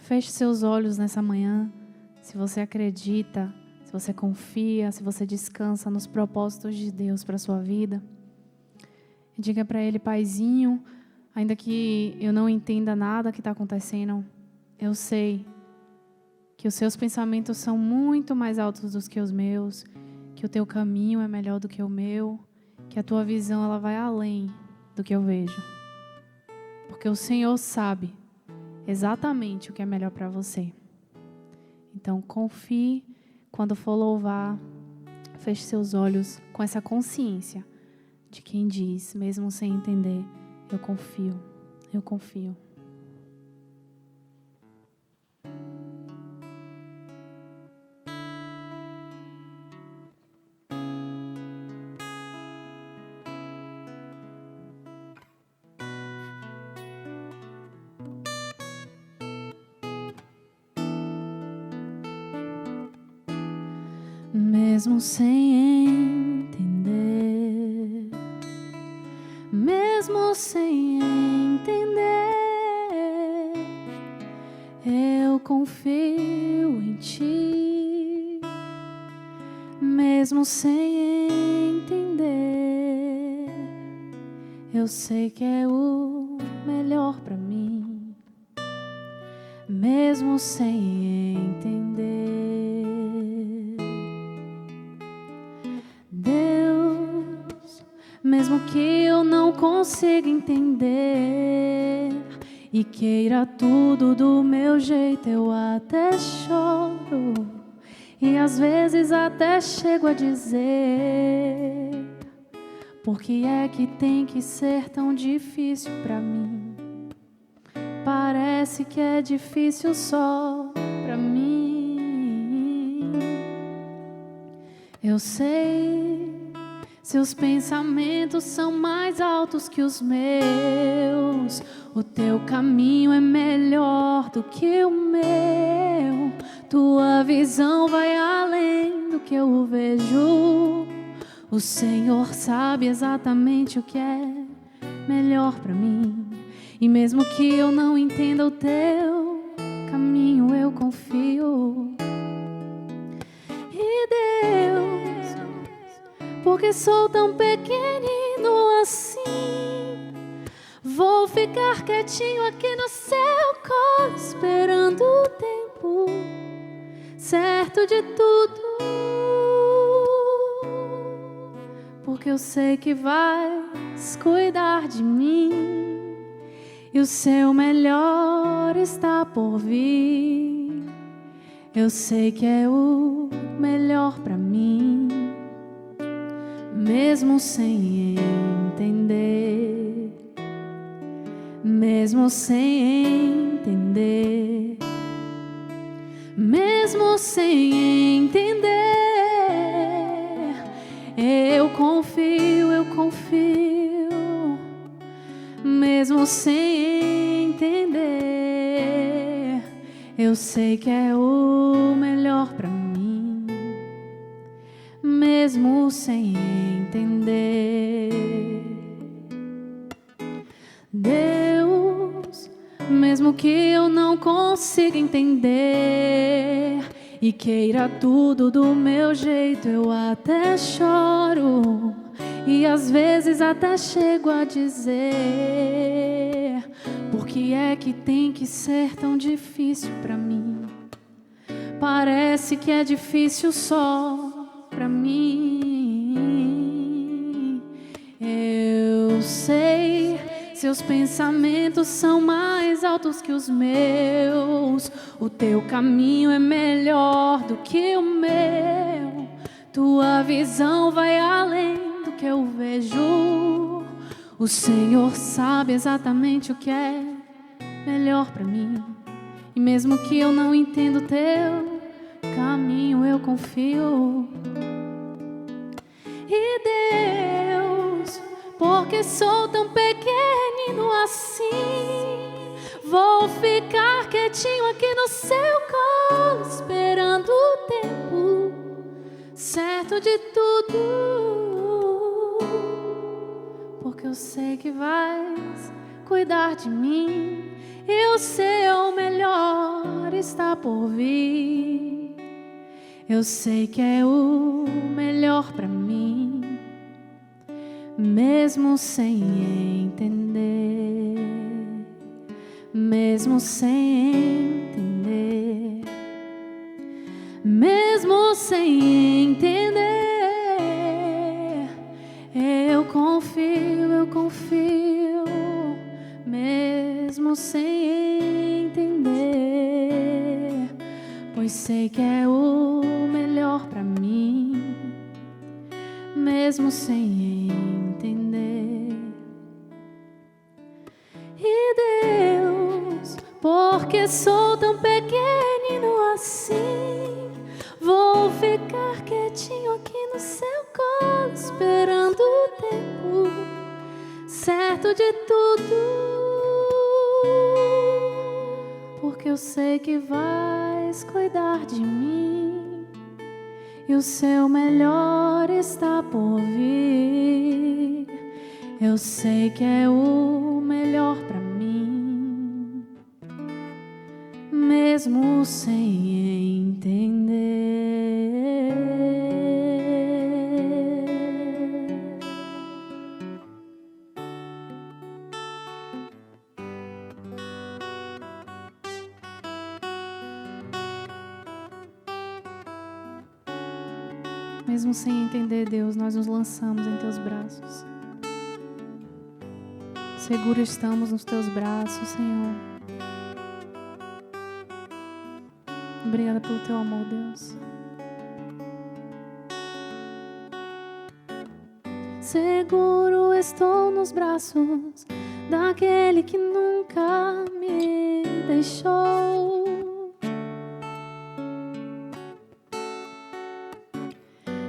Feche seus olhos nessa manhã, se você acredita, se você confia, se você descansa nos propósitos de Deus para a sua vida. E diga para Ele: Paizinho, ainda que eu não entenda nada que está acontecendo, eu sei que os seus pensamentos são muito mais altos do que os meus, que o teu caminho é melhor do que o meu, que a tua visão ela vai além do que eu vejo. Porque o Senhor sabe exatamente o que é melhor para você. Então confie, quando for louvar, feche seus olhos com essa consciência de quem diz, mesmo sem entender: eu confio, eu confio. Mesmo sem entender, mesmo sem entender, eu confio em Ti. Mesmo sem entender, eu sei que é o melhor para mim. Mesmo sem entender, Deus, mesmo que eu não consiga entender e queira tudo do meu jeito, eu até choro e às vezes até chego a dizer: por que é que tem que ser tão difícil pra mim? Parece que é difícil só pra mim. Eu sei, seus pensamentos são mais altos que os meus. O teu caminho é melhor do que o meu. Tua visão vai além do que eu vejo. O Senhor sabe exatamente o que é melhor pra mim. E mesmo que eu não entenda o teu caminho, eu confio. E Deus, porque sou tão pequenino assim, vou ficar quietinho aqui no seu colo, esperando o tempo certo de tudo, porque eu sei que vais cuidar de mim e o seu melhor está por vir. Eu sei que é o melhor pra mim, mesmo sem entender, mesmo sem entender, mesmo sem entender, eu confio, mesmo sem entender, eu sei que é o melhor pra mim, mesmo sem entender. Deus, mesmo que eu não consiga entender e queira tudo do meu jeito, eu até choro e às vezes até chego a dizer: por que é que tem que ser tão difícil pra mim? Parece que é difícil só pra mim. Eu sei, seus pensamentos são mais altos que os meus. O teu caminho é melhor do que o meu. Tua visão vai além do que eu vejo. O Senhor sabe exatamente o que é melhor pra mim. E mesmo que eu não entenda o teu caminho, eu confio. E Deus, porque sou tão pequenino assim, vou ficar quietinho aqui no seu colo, esperando o tempo certo de tudo, porque eu sei que vais cuidar de mim e o seu melhor está por vir. Eu sei que é o melhor para mim, mesmo sem entender, mesmo sem entender, mesmo sem entender. Eu confio, mesmo sem entender, pois sei que é o melhor para mim, mesmo sem entender. E Deus, porque sou tão pequenino assim, vou ficar quietinho aqui no seu colo, esperando o tempo certo de tudo, porque eu sei que vais cuidar de mim e o seu melhor está por vir. Eu sei que é o melhor para mim, mesmo sem entender. Mesmo sem entender, Deus, nós nos lançamos em Teus braços. Seguro estamos nos Teus braços, Senhor. Obrigada pelo Teu amor, Deus. Seguro estou nos braços daquele que nunca me deixou.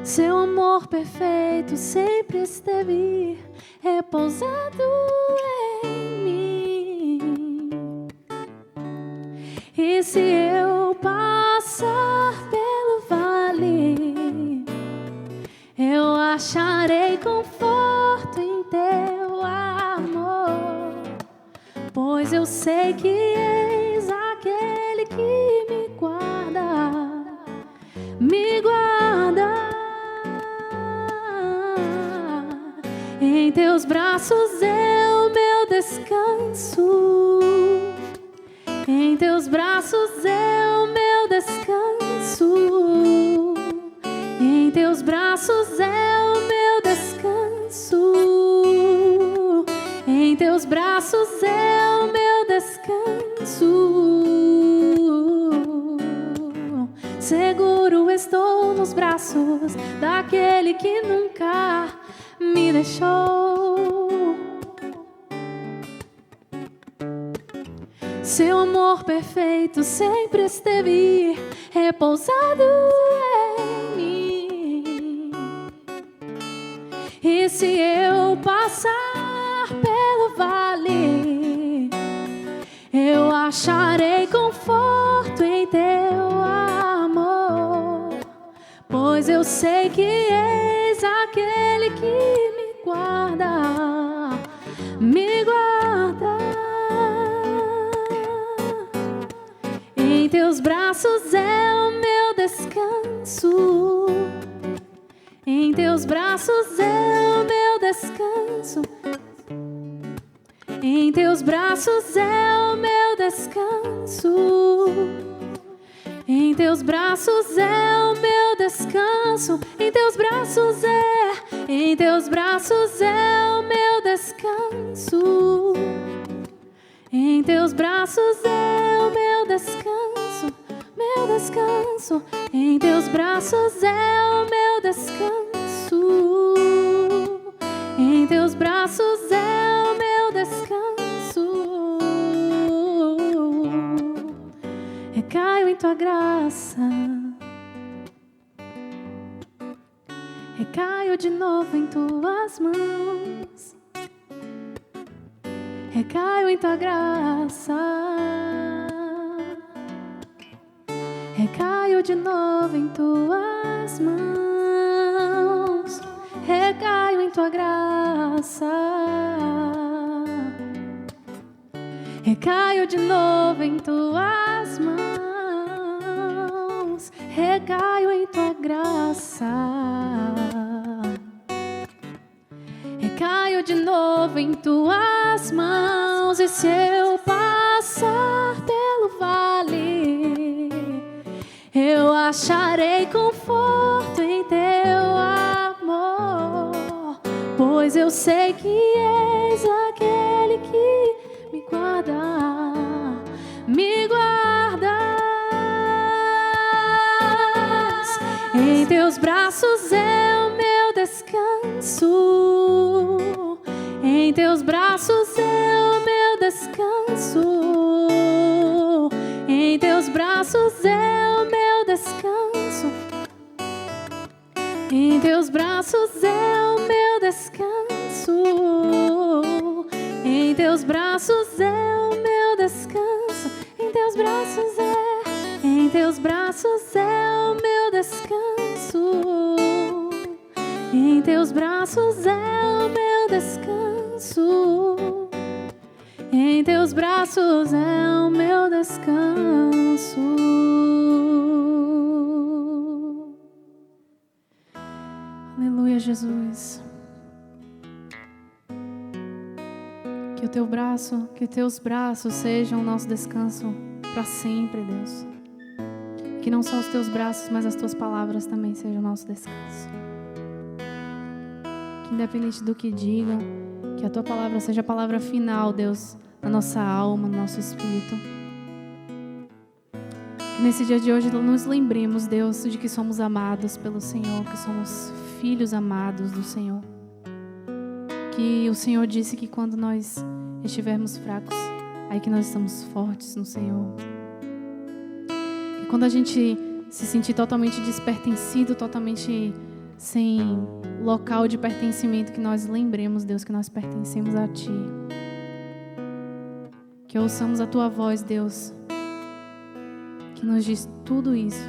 Seu amor perfeito sempre esteve repousado em mim. E se eu passar pelo vale, eu acharei conforto em Teu amor, pois eu sei que és aquele que me guarda, me guarda. Em Teus braços é o meu descanso, em Teus braços é o meu descanso, em Teus braços é o meu descanso, em Teus braços é o meu descanso. Seguro estou nos braços daquele que nunca me deixou. Seu amor perfeito sempre esteve repousado em mim. E se eu passar pelo vale, eu acharei conforto em Teu amor, pois eu sei que és aquele que me guarda, me guarda. Em Teus braços é o meu descanso, em Teus braços é o meu descanso, em Teus braços é o meu descanso, em Teus braços é o meu descanso, em Teus braços em Teus braços é o meu descanso, em Teus braços é o meu descanso, meu descanso, em Teus braços é o meu descanso, em Teus braços é o meu descanso. Recaio em Tua graça, recaio de novo em Tuas mãos, recaio em Tua graça, recaio de novo em Tuas mãos, recaio em Tua graça, recaio de novo em Tuas mãos, recaio em tua graça. Recaio de novo em tuas mãos, e se eu passar pelo vale, eu acharei conforto em teu amor, pois eu sei que és aquele que me guarda, me guardas. Em teus braços é o meu descanso, em teus braços é o meu descanso, em teus braços é o meu descanso, em teus braços é o meu descanso, em teus braços é o meu descanso, em teus braços em teus braços é o meu descanso, em teus braços é o meu descanso, em teus braços é o meu descanso. Aleluia, Jesus. Que o teu braço, que teus braços sejam o nosso descanso para sempre, Deus. Que não só os teus braços, mas as tuas palavras também sejam o nosso descanso. Que independente do que digam, que a tua palavra seja a palavra final, Deus, na nossa alma, no nosso espírito. Que nesse dia de hoje nos lembremos, Deus, de que somos amados pelo Senhor, que somos filhos amados do Senhor. Que o Senhor disse que quando nós estivermos fracos, aí que nós estamos fortes no Senhor. Que quando a gente se sentir totalmente despertencido, totalmente sem local de pertencimento, que nós lembremos, Deus, que nós pertencemos a Ti. Que ouçamos a Tua voz, Deus, que nos diz tudo isso,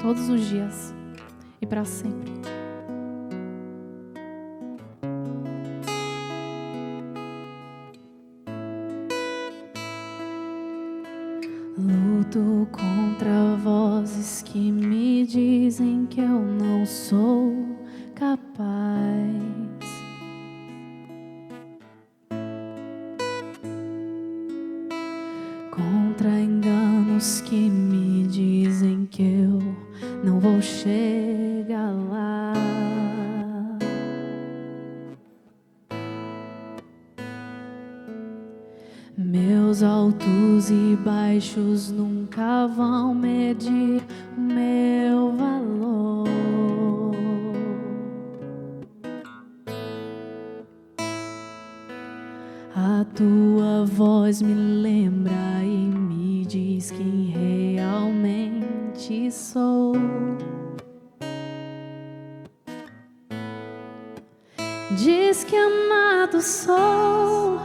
todos os dias e para sempre. Luto contra vozes que me dizem que eu não sou capaz. Contra enganos que me dizem que eu não vou chegar lá. Meus altos e baixos nunca vão medir o meu valor. A tua voz me lembra e me diz quem realmente sou. Diz que amado sou,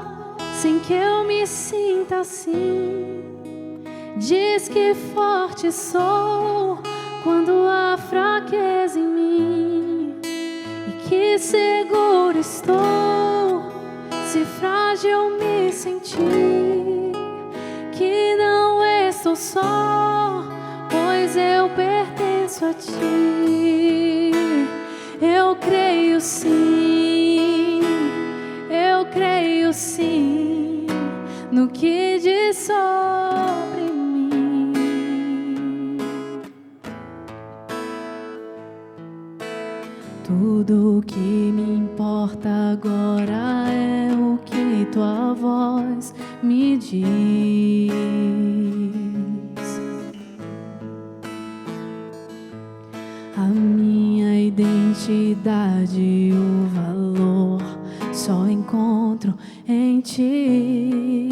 sem que eu me sinta assim. Diz que forte sou quando há fraqueza em mim, e que seguro estou se frágil me sentir. Que não estou só, pois eu pertenço a Ti. Eu creio sim, eu creio sim no que diz sobre mim. Tudo que me importa agora é o que tua voz me diz. A minha identidade e o valor só encontro em Ti.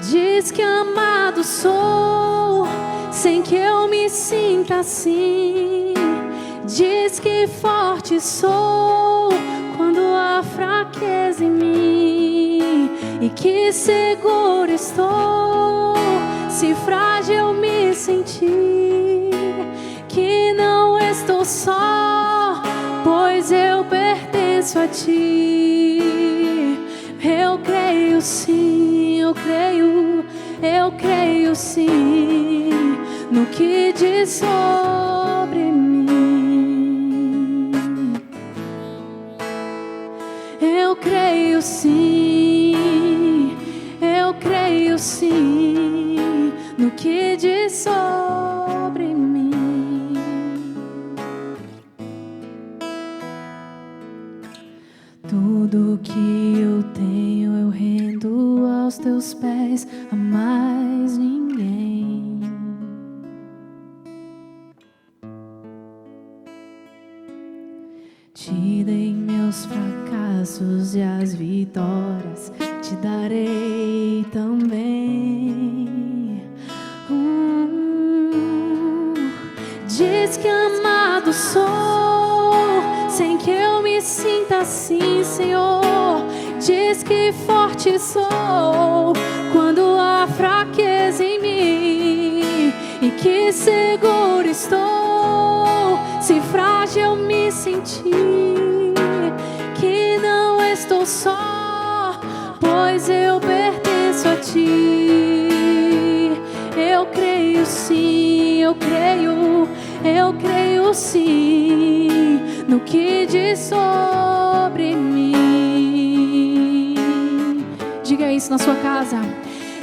Diz que amado sou, sem que eu me sinta assim. Diz que forte sou quando há fraqueza em mim, e que seguro estou se frágil me sentir. Que não estou só, pois eu pertenço a Ti. Eu creio sim, eu creio Eu creio sim no que diz sobre mim. Eu creio sim, eu creio sim no que diz sobre mim. Tudo que eu tenho eu rendo aos teus pés, a mais ninguém. Te dei meus fracassos e as vitórias, te darei também. Diz que amado sou, sem que eu me sinta assim, Senhor. Diz que forte sou quando há fraqueza em mim, e que seguro estou se frágil me sentir, que não estou só, pois eu pertenço a ti. Eu creio sim, eu creio sim no que diz sobre mim. Diga isso na sua casa.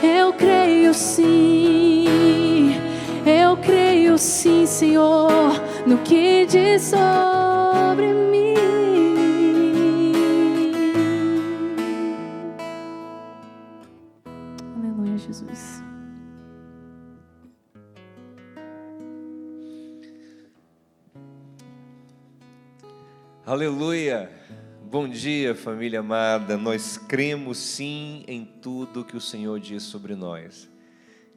Eu creio sim, Senhor, no que diz sobre mim. Aleluia, Jesus. Aleluia! Bom dia, família amada. Nós cremos sim em tudo que o Senhor diz sobre nós.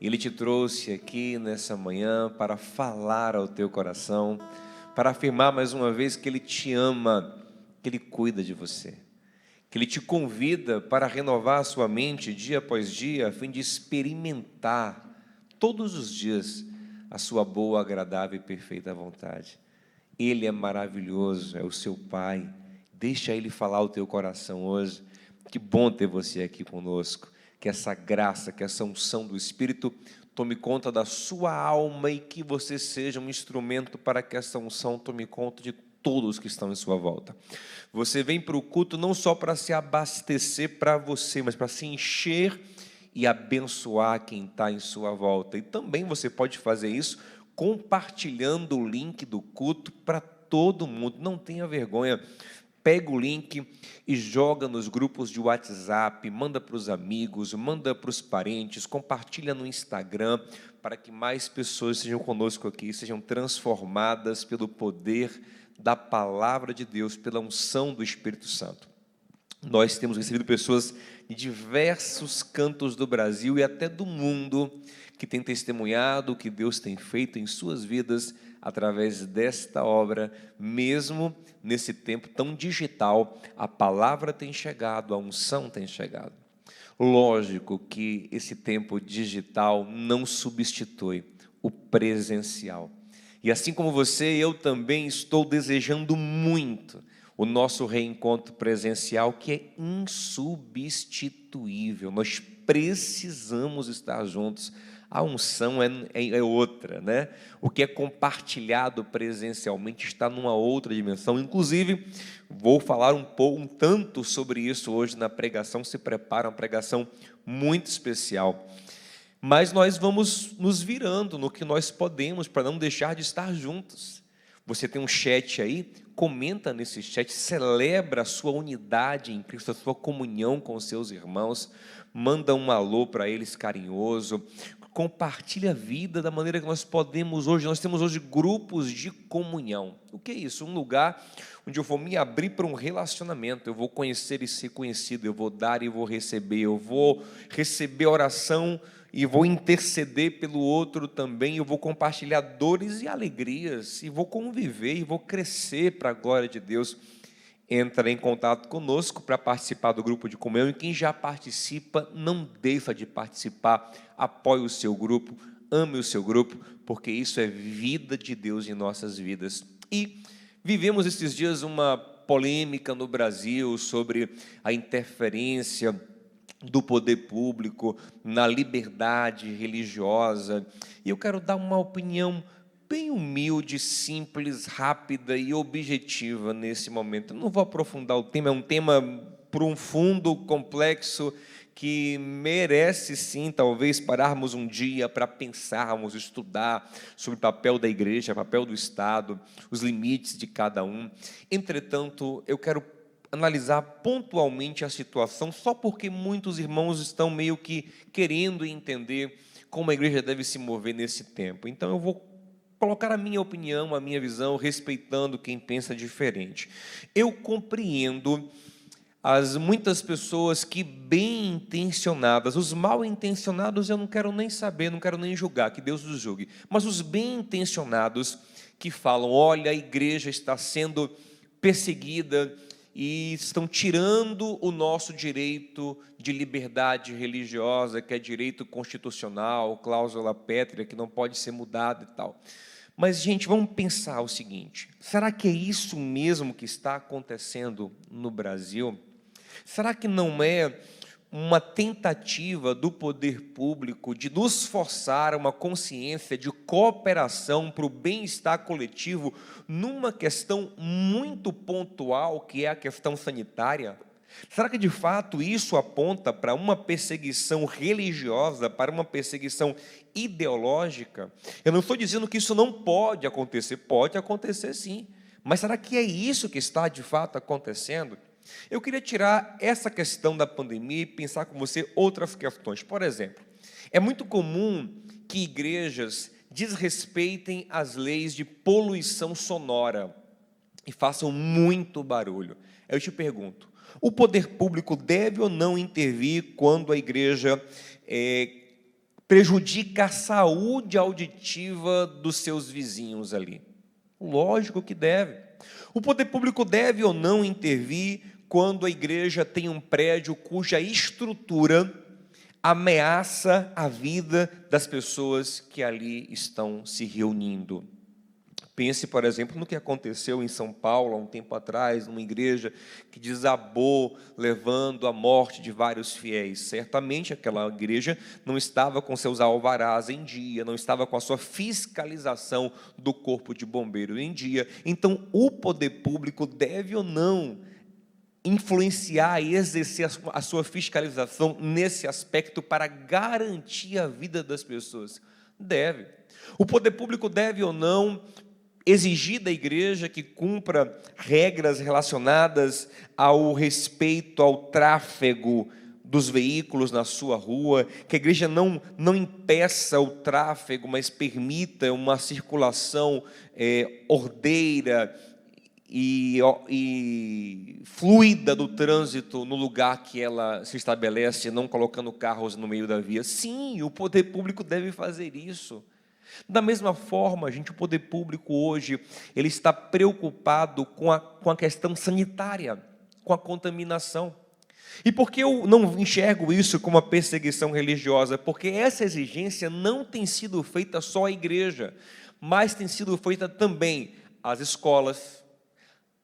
Ele te trouxe aqui nessa manhã para falar ao teu coração, para afirmar mais uma vez que Ele te ama, que Ele cuida de você, que Ele te convida para renovar a sua mente dia após dia, a fim de experimentar todos os dias a sua boa, agradável e perfeita vontade. Ele é maravilhoso, é o seu Pai. Deixa Ele falar o teu coração hoje. Que bom ter você aqui conosco. Que essa graça, que essa unção do Espírito tome conta da sua alma e que você seja um instrumento para que essa unção tome conta de todos que estão em sua volta. Você vem para o culto não só para se abastecer para você, mas para se encher e abençoar quem está em sua volta. E também você pode fazer isso compartilhando o link do culto para todo mundo. Não tenha vergonha. Pega o link e joga nos grupos de WhatsApp, manda para os amigos, manda para os parentes, compartilha no Instagram, para que mais pessoas sejam conosco aqui, sejam transformadas pelo poder da palavra de Deus, pela unção do Espírito Santo. Nós temos recebido pessoas de diversos cantos do Brasil e até do mundo que têm testemunhado o que Deus tem feito em suas vidas através desta obra. Mesmo nesse tempo tão digital, a palavra tem chegado, a unção tem chegado. Lógico que esse tempo digital não substitui o presencial. E assim como você, eu também estou desejando muito o nosso reencontro presencial, que é insubstituível. Nós precisamos estar juntos. A unção é outra, né? O que é compartilhado presencialmente está numa outra dimensão. Inclusive, vou falar um tanto sobre isso hoje na pregação. Se prepara, uma pregação muito especial. Mas nós vamos nos virando no que nós podemos para não deixar de estar juntos. Você tem um chat aí, comenta nesse chat, celebra a sua unidade em Cristo, a sua comunhão com os seus irmãos, manda um alô para eles carinhoso, compartilha a vida da maneira que nós podemos hoje. Nós temos hoje grupos de comunhão. O que é isso? Um lugar onde eu vou me abrir para um relacionamento, eu vou conhecer e ser conhecido, eu vou dar e vou receber, eu vou receber oração e vou interceder pelo outro também, eu vou compartilhar dores e alegrias, e vou conviver, e vou crescer para a glória de Deus. Entra em contato conosco para participar do grupo de comunhão, e quem já participa, não deixa de participar, apoie o seu grupo, ame o seu grupo, porque isso é vida de Deus em nossas vidas. E vivemos esses dias uma polêmica no Brasil sobre a interferência do poder público, na liberdade religiosa. E eu quero dar uma opinião bem humilde, simples, rápida e objetiva nesse momento. Eu não vou aprofundar o tema, é um tema profundo, complexo, que merece sim, talvez, pararmos um dia para pensarmos, estudar sobre o papel da igreja, o papel do Estado, os limites de cada um. Entretanto, eu quero analisar pontualmente a situação, só porque muitos irmãos estão meio que querendo entender como a igreja deve se mover nesse tempo. Então eu vou colocar a minha opinião, a minha visão, respeitando quem pensa diferente. Eu compreendo as muitas pessoas que bem intencionadas, os mal intencionados eu não quero nem saber, não quero nem julgar, que Deus os julgue, mas os bem intencionados que falam, olha, a igreja está sendo perseguida e estão tirando o nosso direito de liberdade religiosa, que é direito constitucional, cláusula pétrea, que não pode ser mudado e tal. Mas, gente, vamos pensar o seguinte, será que é isso mesmo que está acontecendo no Brasil? Será que não é uma tentativa do poder público de nos forçar a uma consciência de cooperação para o bem-estar coletivo numa questão muito pontual, que é a questão sanitária? Será que de fato isso aponta para uma perseguição religiosa, para uma perseguição ideológica? Eu não estou dizendo que isso não pode acontecer sim, mas será que é isso que está de fato acontecendo? Eu queria tirar essa questão da pandemia e pensar com você outras questões. Por exemplo, é muito comum que igrejas desrespeitem as leis de poluição sonora e façam muito barulho. Eu te pergunto, o poder público deve ou não intervir quando a igreja prejudica a saúde auditiva dos seus vizinhos ali? Lógico que deve. O poder público deve ou não intervir quando a igreja tem um prédio cuja estrutura ameaça a vida das pessoas que ali estão se reunindo? Pense, por exemplo, no que aconteceu em São Paulo, há um tempo atrás, numa igreja que desabou, levando à morte de vários fiéis. Certamente aquela igreja não estava com seus alvarás em dia, não estava com a sua fiscalização do corpo de bombeiro em dia. Então, o poder público deve ou não influenciar e exercer a sua fiscalização nesse aspecto para garantir a vida das pessoas? Deve. O poder público deve ou não exigir da igreja que cumpra regras relacionadas ao respeito ao tráfego dos veículos na sua rua, que a igreja não impeça o tráfego, mas permita uma circulação ordeira e fluida do trânsito no lugar que ela se estabelece, não colocando carros no meio da via? Sim, o poder público deve fazer isso. Da mesma forma, gente, o poder público hoje, ele está preocupado com a questão sanitária, com a contaminação. E por que eu não enxergo isso como uma perseguição religiosa? Porque essa exigência não tem sido feita só à igreja, mas tem sido feita também às escolas,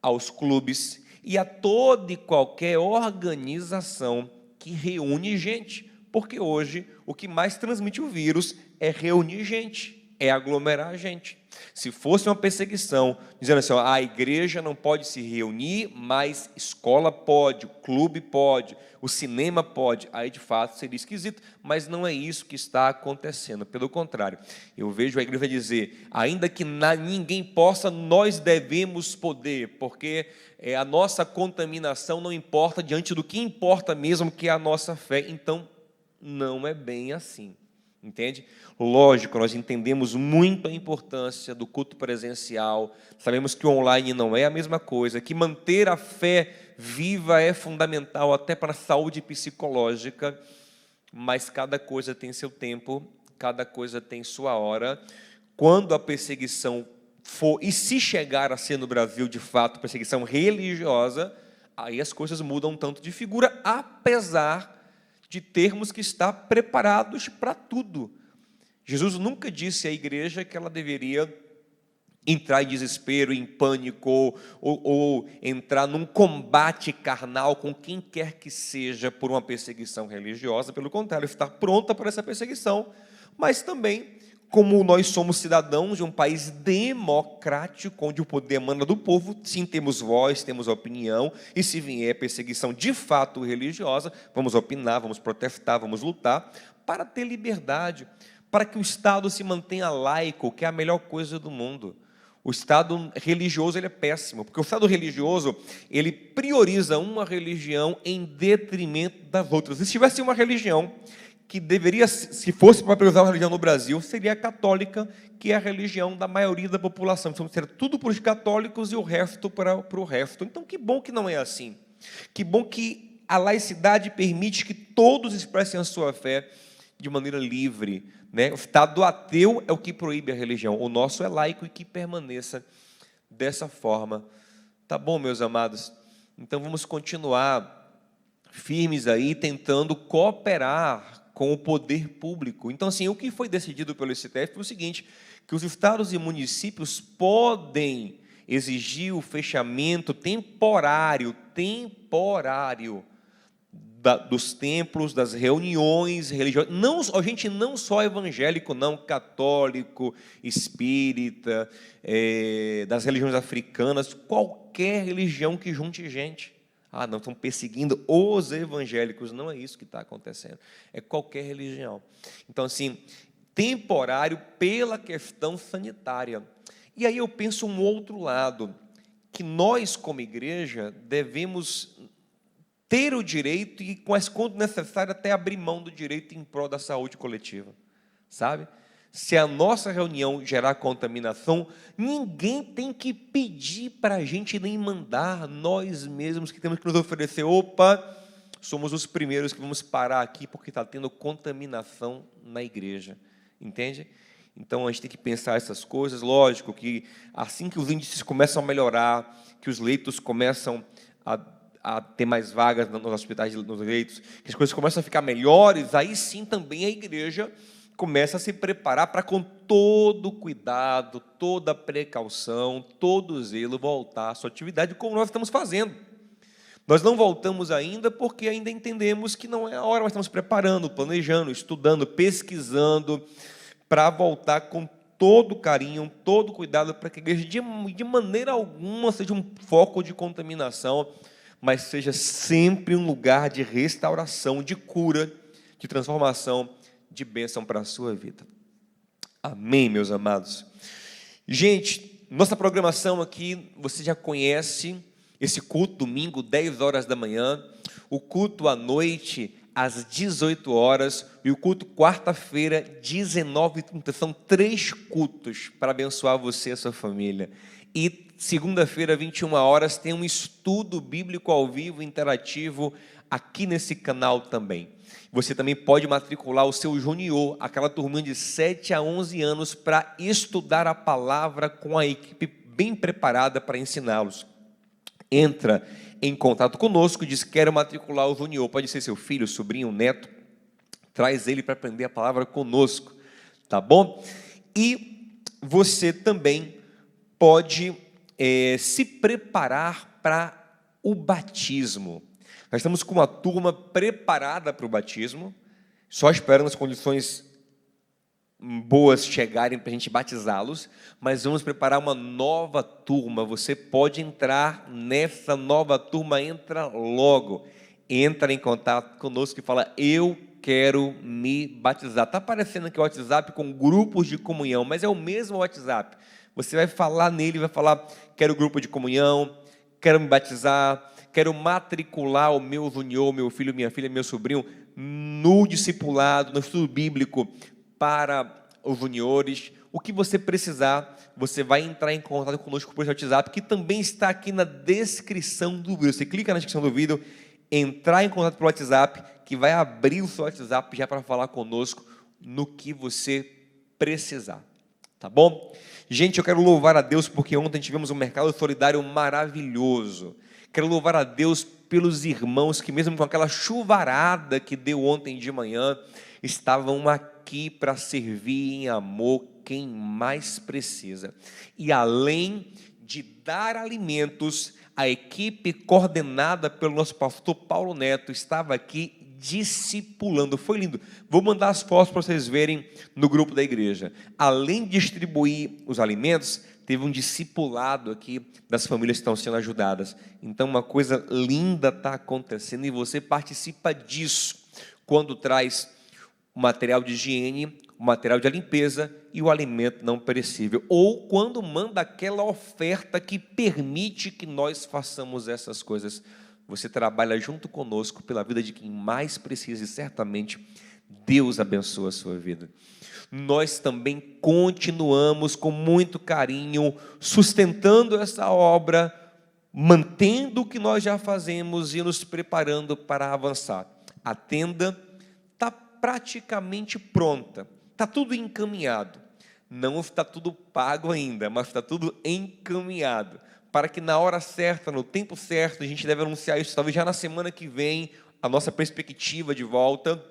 aos clubes e a toda e qualquer organização que reúne gente. Porque hoje o que mais transmite o vírus é reunir gente, é aglomerar gente. Se fosse uma perseguição, dizendo assim, a igreja não pode se reunir, mas escola pode, o clube pode, o cinema pode, aí de fato seria esquisito, mas não é isso que está acontecendo. Pelo contrário, eu vejo a igreja dizer, ainda que ninguém possa, nós devemos poder, porque a nossa contaminação não importa diante do que importa mesmo, que é a nossa fé. Então, não é bem assim, entende? Lógico, nós entendemos muito a importância do culto presencial, sabemos que o online não é a mesma coisa, que manter a fé viva é fundamental até para a saúde psicológica, mas cada coisa tem seu tempo, cada coisa tem sua hora. Quando a perseguição for, e se chegar a ser no Brasil de fato perseguição religiosa, aí as coisas mudam um tanto de figura, apesar de termos que estar preparados para tudo. Jesus nunca disse à igreja que ela deveria entrar em desespero, em pânico, ou entrar num combate carnal com quem quer que seja por uma perseguição religiosa. Pelo contrário, estar pronta para essa perseguição, mas também, como nós somos cidadãos de um país democrático, onde o poder emana do povo, sim, temos voz, temos opinião, e se vier perseguição de fato religiosa, vamos opinar, vamos protestar, vamos lutar, para ter liberdade, para que o Estado se mantenha laico, que é a melhor coisa do mundo. O Estado religioso ele é péssimo, porque o Estado religioso ele prioriza uma religião em detrimento das outras. E se tivesse uma religião que deveria, se fosse para priorizar uma religião no Brasil, seria a católica, que é a religião da maioria da população. Então, seria tudo para os católicos e o resto para o resto. Então, que bom que não é assim. Que bom que a laicidade permite que todos expressem a sua fé de maneira livre, né? O Estado ateu é o que proíbe a religião. O nosso é laico e que permaneça dessa forma. Tá bom, meus amados? Então vamos continuar firmes aí, tentando cooperar com o poder público. Então, assim, o que foi decidido pelo STF foi o seguinte, que os estados e municípios podem exigir o fechamento temporário dos templos, das reuniões religiosas, não, a gente não só evangélico, não, católico, espírita, das religiões africanas, qualquer religião que junte gente. Não, estão perseguindo os evangélicos, não é isso que está acontecendo, é qualquer religião. Então, assim, temporário pela questão sanitária. E aí eu penso um outro lado, que nós, como igreja, devemos ter o direito e, quando necessário, até abrir mão do direito em prol da saúde coletiva, sabe? Se a nossa reunião gerar contaminação, ninguém tem que pedir para a gente nem mandar, nós mesmos que temos que nos oferecer. Opa, somos os primeiros que vamos parar aqui porque está tendo contaminação na igreja, entende? Então a gente tem que pensar essas coisas. Lógico que assim que os índices começam a melhorar, que os leitos começam a ter mais vagas nos hospitais, nos leitos, que as coisas começam a ficar melhores, aí sim também a igreja começa a se preparar para, com todo cuidado, toda precaução, todo zelo, voltar à sua atividade, como nós estamos fazendo. Nós não voltamos ainda porque ainda entendemos que não é a hora, mas estamos preparando, planejando, estudando, pesquisando, para voltar com todo carinho, todo cuidado, para que a igreja, de maneira alguma, seja um foco de contaminação, mas seja sempre um lugar de restauração, de cura, de transformação, de bênção para a sua vida. Amém, meus amados? Gente, nossa programação aqui, você já conhece esse culto, domingo, 10 horas da manhã, o culto à noite, às 18 horas, e o culto quarta-feira, 19h30. São 3 cultos para abençoar você e a sua família. E segunda-feira, 21 horas, tem um estudo bíblico ao vivo, interativo, aqui nesse canal também. Você também pode matricular o seu junior, aquela turminha de 7 a 11 anos, para estudar a palavra com a equipe bem preparada para ensiná-los. Entra em contato conosco, diz que quer matricular o junior, pode ser seu filho, sobrinho, neto, traz ele para aprender a palavra conosco, tá bom? E você também pode se preparar para o batismo. Nós estamos com uma turma preparada para o batismo, só esperando as condições boas chegarem para a gente batizá-los, mas vamos preparar uma nova turma. Você pode entrar nessa nova turma, entra logo, entra em contato conosco e fala, eu quero me batizar. Está aparecendo aqui o WhatsApp com grupos de comunhão, mas é o mesmo WhatsApp. Você vai falar nele, vai falar, quero grupo de comunhão, quero me batizar, quero matricular o meu junior, meu filho, minha filha, meu sobrinho, no discipulado, no estudo bíblico, para os juniores. O que você precisar, você vai entrar em contato conosco por esse WhatsApp, que também está aqui na descrição do vídeo. Você clica na descrição do vídeo, entrar em contato pelo WhatsApp, que vai abrir o seu WhatsApp já para falar conosco no que você precisar. Tá bom? Gente, eu quero louvar a Deus porque ontem tivemos um mercado solidário maravilhoso. Quero louvar a Deus pelos irmãos que, mesmo com aquela chuvarada que deu ontem de manhã, estavam aqui para servir em amor quem mais precisa. E além de dar alimentos, a equipe coordenada pelo nosso pastor Paulo Neto estava aqui discipulando. Foi lindo. Vou mandar as fotos para vocês verem no grupo da igreja. Além de distribuir os alimentos, teve um discipulado aqui das famílias que estão sendo ajudadas. Então, uma coisa linda está acontecendo e você participa disso quando traz o material de higiene, o material de limpeza e o alimento não perecível. Ou quando manda aquela oferta que permite que nós façamos essas coisas. Você trabalha junto conosco pela vida de quem mais precisa e certamente Deus abençoa a sua vida. Nós também continuamos com muito carinho sustentando essa obra, mantendo o que nós já fazemos e nos preparando para avançar. A tenda está praticamente pronta, está tudo encaminhado. Não está tudo pago ainda, mas está tudo encaminhado, para que na hora certa, no tempo certo, a gente deve anunciar isso, talvez já na semana que vem, a nossa perspectiva de volta,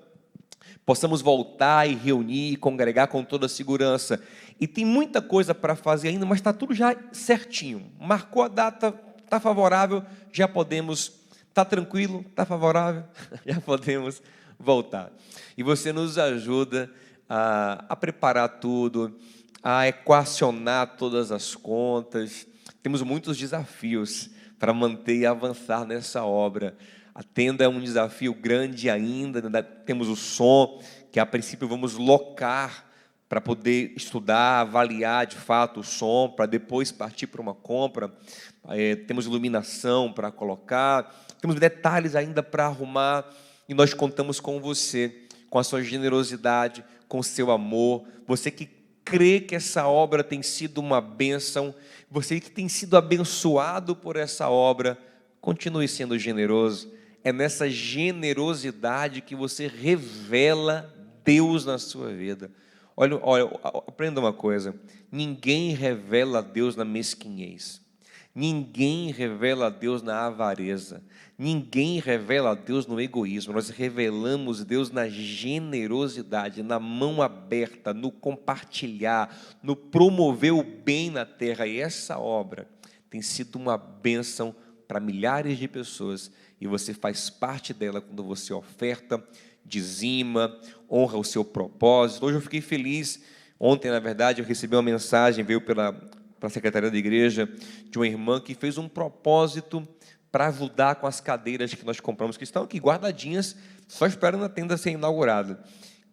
possamos voltar e reunir, e congregar com toda a segurança. E tem muita coisa para fazer ainda, mas está tudo já certinho. Marcou a data, está favorável, já podemos, está tranquilo, está favorável, já podemos voltar. E você nos ajuda a preparar tudo, a equacionar todas as contas. Temos muitos desafios para manter e avançar nessa obra. A tenda é um desafio grande ainda, temos o som, que a princípio vamos locar para poder estudar, avaliar de fato o som, para depois partir para uma compra. Temos iluminação para colocar, temos detalhes ainda para arrumar, e nós contamos com você, com a sua generosidade, com o seu amor, você que crê que essa obra tem sido uma bênção, você que tem sido abençoado por essa obra, continue sendo generoso. É nessa generosidade que você revela Deus na sua vida. Olha, aprenda uma coisa: ninguém revela a Deus na mesquinhez, ninguém revela a Deus na avareza, ninguém revela a Deus no egoísmo. Nós revelamos Deus na generosidade, na mão aberta, no compartilhar, no promover o bem na terra. E essa obra tem sido uma bênção para milhares de pessoas, e você faz parte dela quando você oferta, dizima, honra o seu propósito. Hoje eu fiquei feliz. Ontem, na verdade, eu recebi uma mensagem, veio para a secretaria da igreja, de uma irmã que fez um propósito para ajudar com as cadeiras que nós compramos, que estão aqui guardadinhas, só esperando a tenda ser inaugurada,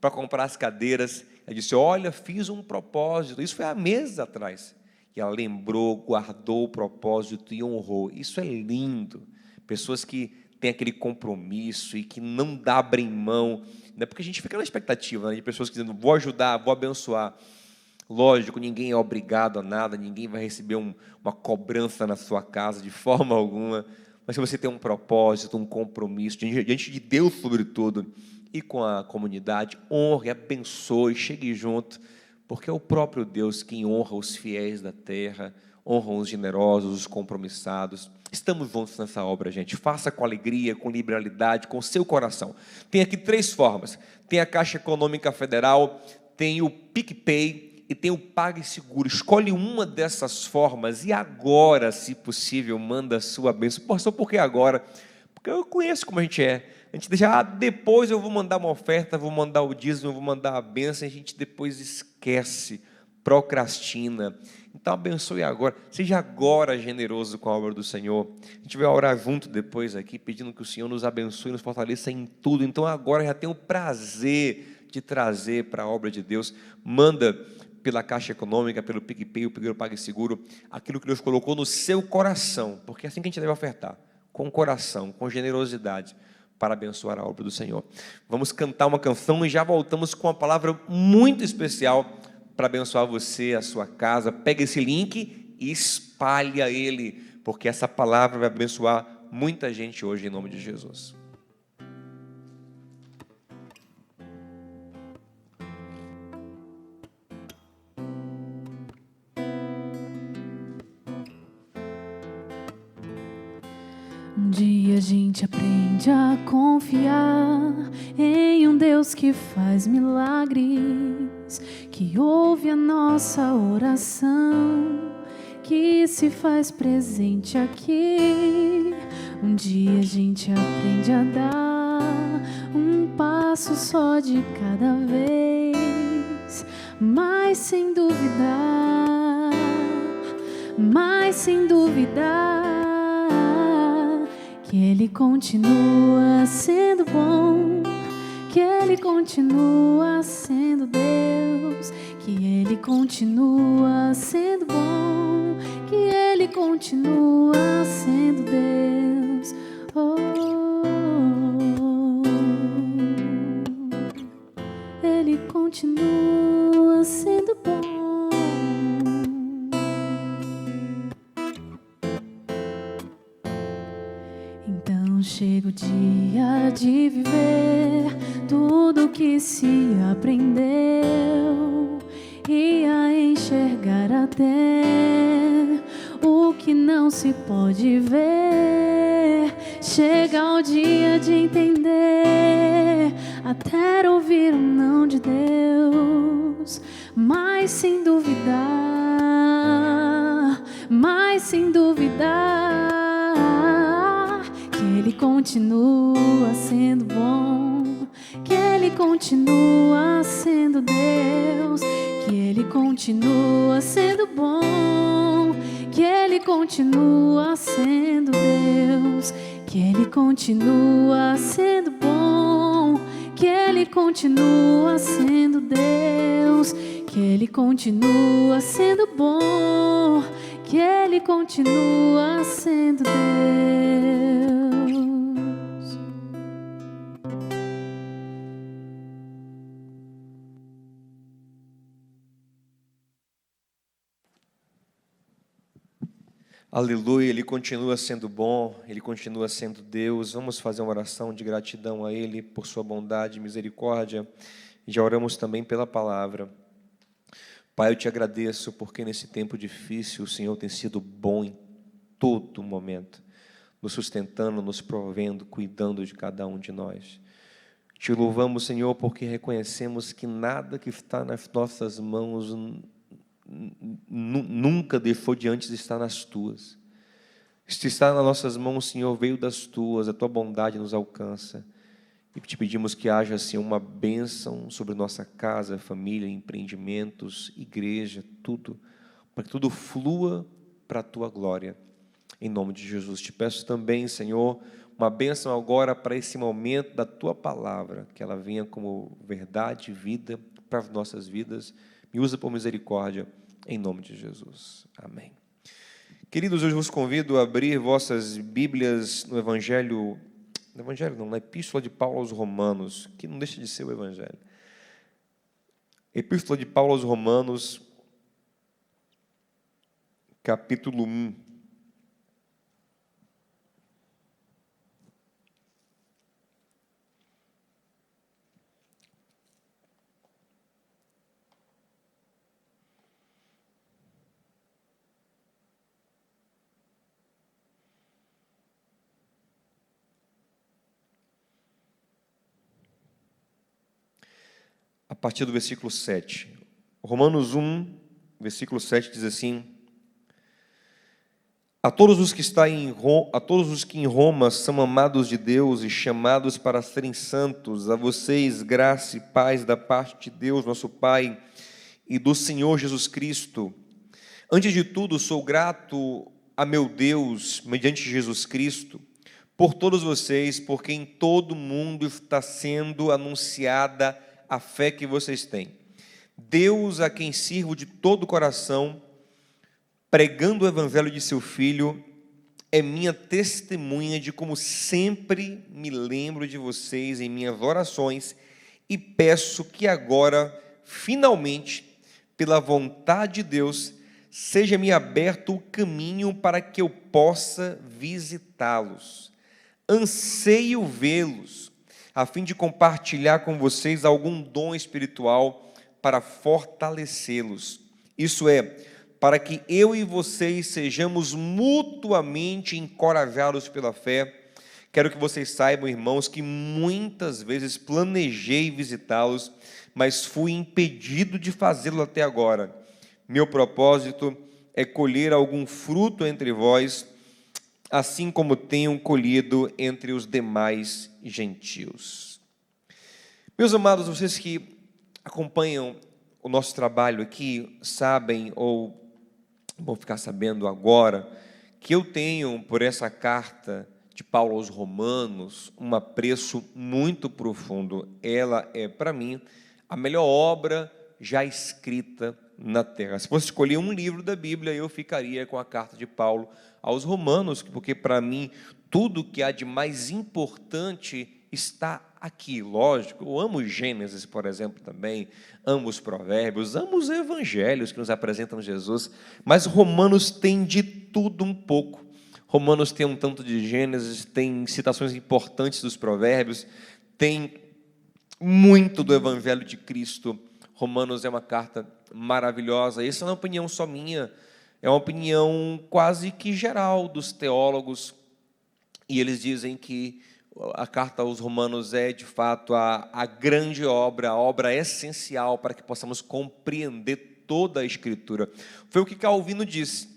para comprar as cadeiras. Ela disse: olha, fiz um propósito, isso foi há meses atrás, e ela lembrou, guardou o propósito e honrou. Isso é lindo. Pessoas que têm aquele compromisso e que não abrem mão, né? Porque a gente fica na expectativa, né, de pessoas que dizendo: vou ajudar, vou abençoar. Lógico, ninguém é obrigado a nada, ninguém vai receber uma cobrança na sua casa de forma alguma, mas se você tem um propósito, um compromisso diante de Deus, sobretudo, e com a comunidade, honre, abençoe, chegue junto, porque é o próprio Deus quem honra os fiéis da terra, honra os generosos, os compromissados. Estamos juntos nessa obra, gente. Faça com alegria, com liberalidade, com seu coração. Tem aqui 3 formas: tem a Caixa Econômica Federal, tem o PicPay e tem o PagSeguro. Escolhe uma dessas formas e agora, se possível, manda a sua bênção. Só por que agora? Porque eu conheço como a gente é. A gente deixa, depois eu vou mandar uma oferta, vou mandar o dízimo, vou mandar a bênção, e a gente depois esquece, procrastina. Então abençoe agora, seja agora generoso com a obra do Senhor. A gente vai orar junto depois aqui, pedindo que o Senhor nos abençoe, nos fortaleça em tudo. Então agora já tenho o prazer de trazer para a obra de Deus. Manda pela Caixa Econômica, pelo PicPay, pelo PagSeguro, aquilo que Deus colocou no seu coração, porque é assim que a gente deve ofertar, com coração, com generosidade, para abençoar a obra do Senhor. Vamos cantar uma canção e já voltamos com uma palavra muito especial para abençoar você, a sua casa. Pega esse link e espalha ele, porque essa palavra vai abençoar muita gente hoje, em nome de Jesus. Um dia a gente aprende a confiar em um Deus que faz milagres, que ouve a nossa oração, que se faz presente aqui. Um dia a gente aprende a dar um passo só de cada vez, mas sem duvidar, que Ele continua sendo bom, que Ele continua sendo Deus, que Ele continua sendo bom, que Ele continua sendo Deus. Ele continua sendo bom. Então chega o dia de viver tudo que se aprendeu e a enxergar até o que não se pode ver. Chega o dia de entender, até ouvir o não de Deus, mas sem duvidar, que Ele continua sendo bom, que Ele continua sendo Deus, que Ele continua sendo bom, que Ele continua sendo Deus, que Ele continua sendo bom, que Ele continua sendo Deus, que Ele continua sendo bom, que Ele continua sendo Deus. Aleluia, Ele continua sendo bom, Ele continua sendo Deus. Vamos fazer uma oração de gratidão a Ele por sua bondade e misericórdia. E já oramos também pela palavra. Pai, eu te agradeço porque nesse tempo difícil o Senhor tem sido bom em todo momento, nos sustentando, nos provendo, cuidando de cada um de nós. Te louvamos, Senhor, porque reconhecemos que nada que está nas nossas mãos nunca deixou de antes estar nas tuas. Se está nas nossas mãos, Senhor, veio das tuas, a tua bondade nos alcança. E te pedimos que haja, assim, uma bênção sobre nossa casa, família, empreendimentos, igreja, tudo, para que tudo flua para a tua glória. Em nome de Jesus, te peço também, Senhor, uma bênção agora para esse momento da tua palavra, que ela venha como verdade e vida para as nossas vidas. Me usa por misericórdia, em nome de Jesus. Amém. Queridos, eu vos convido a abrir vossas Bíblias no Evangelho, na Epístola de Paulo aos Romanos, que não deixa de ser o Evangelho. Epístola de Paulo aos Romanos, capítulo 1. A partir do versículo 7. Romanos 1, versículo 7 diz assim: A todos os que em Roma são amados de Deus e chamados para serem santos, a vocês graça e paz da parte de Deus, nosso Pai, e do Senhor Jesus Cristo. Antes de tudo, sou grato a meu Deus, mediante Jesus Cristo, por todos vocês, porque em todo o mundo está sendo anunciada a fé que vocês têm. Deus, a quem sirvo de todo o coração, pregando o evangelho de seu Filho, é minha testemunha de como sempre me lembro de vocês em minhas orações e peço que agora, finalmente, pela vontade de Deus, seja-me aberto o caminho para que eu possa visitá-los. Anseio vê-los, a fim de compartilhar com vocês algum dom espiritual para fortalecê-los. Isso é, para que eu e vocês sejamos mutuamente encorajados pela fé. Quero que vocês saibam, irmãos, que muitas vezes planejei visitá-los, mas fui impedido de fazê-lo até agora. Meu propósito é colher algum fruto entre vós, assim como tenho colhido entre os demais gentios. Meus amados, vocês que acompanham o nosso trabalho aqui, sabem ou vão ficar sabendo agora, que eu tenho por essa carta de Paulo aos Romanos um apreço muito profundo. Ela é, para mim, a melhor obra já escrita na terra. Se fosse escolher um livro da Bíblia, eu ficaria com a carta de Paulo aos Romanos, porque para mim tudo que há de mais importante está aqui. Lógico, eu amo Gênesis, por exemplo, também, amo os Provérbios, amo os Evangelhos que nos apresentam Jesus, mas Romanos tem de tudo um pouco. Romanos tem um tanto de Gênesis, tem citações importantes dos Provérbios, tem muito do Evangelho de Cristo. Romanos é uma carta maravilhosa. Essa não é uma opinião só minha, é uma opinião quase que geral dos teólogos, e eles dizem que a carta aos Romanos é, de fato, a grande obra, a obra essencial para que possamos compreender toda a Escritura. Foi o que Calvino disse.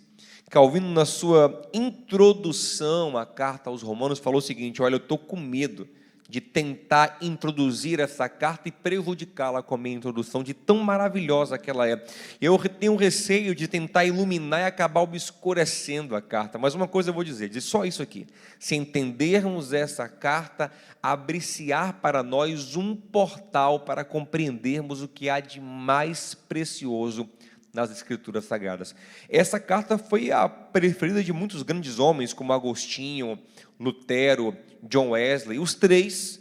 Calvino, na sua introdução à carta aos Romanos, falou o seguinte: olha, eu estou com medo de tentar introduzir essa carta e prejudicá-la com a minha introdução, de tão maravilhosa que ela é. Eu tenho receio de tentar iluminar e acabar obscurecendo a carta, mas uma coisa eu vou dizer só isso aqui: se entendermos essa carta, abrir-se-á para nós um portal para compreendermos o que há de mais precioso nas Escrituras Sagradas. Essa carta foi a preferida de muitos grandes homens, como Agostinho, Lutero, John Wesley. Os três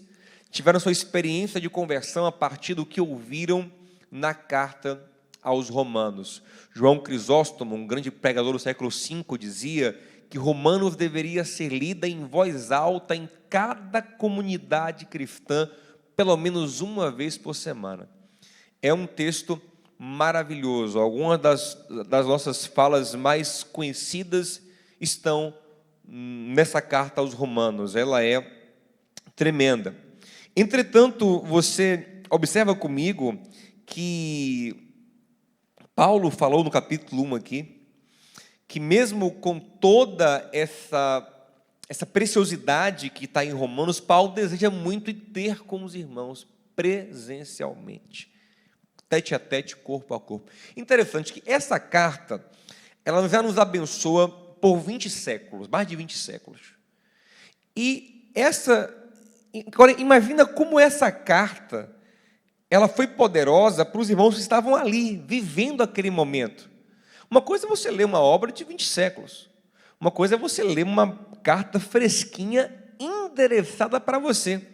tiveram sua experiência de conversão a partir do que ouviram na carta aos Romanos. João Crisóstomo, um grande pregador do século V, dizia que Romanos deveria ser lida em voz alta em cada comunidade cristã, pelo menos uma vez por semana. É um texto maravilhoso. Algumas das nossas falas mais conhecidas estão nessa carta aos Romanos. Ela é tremenda. Entretanto, você observa comigo que Paulo falou no capítulo 1 aqui, que mesmo com toda essa preciosidade que está em Romanos, Paulo deseja muito ir ter com os irmãos presencialmente, tete a tete, corpo a corpo. Interessante que essa carta, ela já nos abençoa por 20 séculos, mais de 20 séculos. E agora imagina como essa carta, ela foi poderosa para os irmãos que estavam ali, vivendo aquele momento. Uma coisa é você ler uma obra de 20 séculos, uma coisa é você ler uma carta fresquinha, endereçada para você.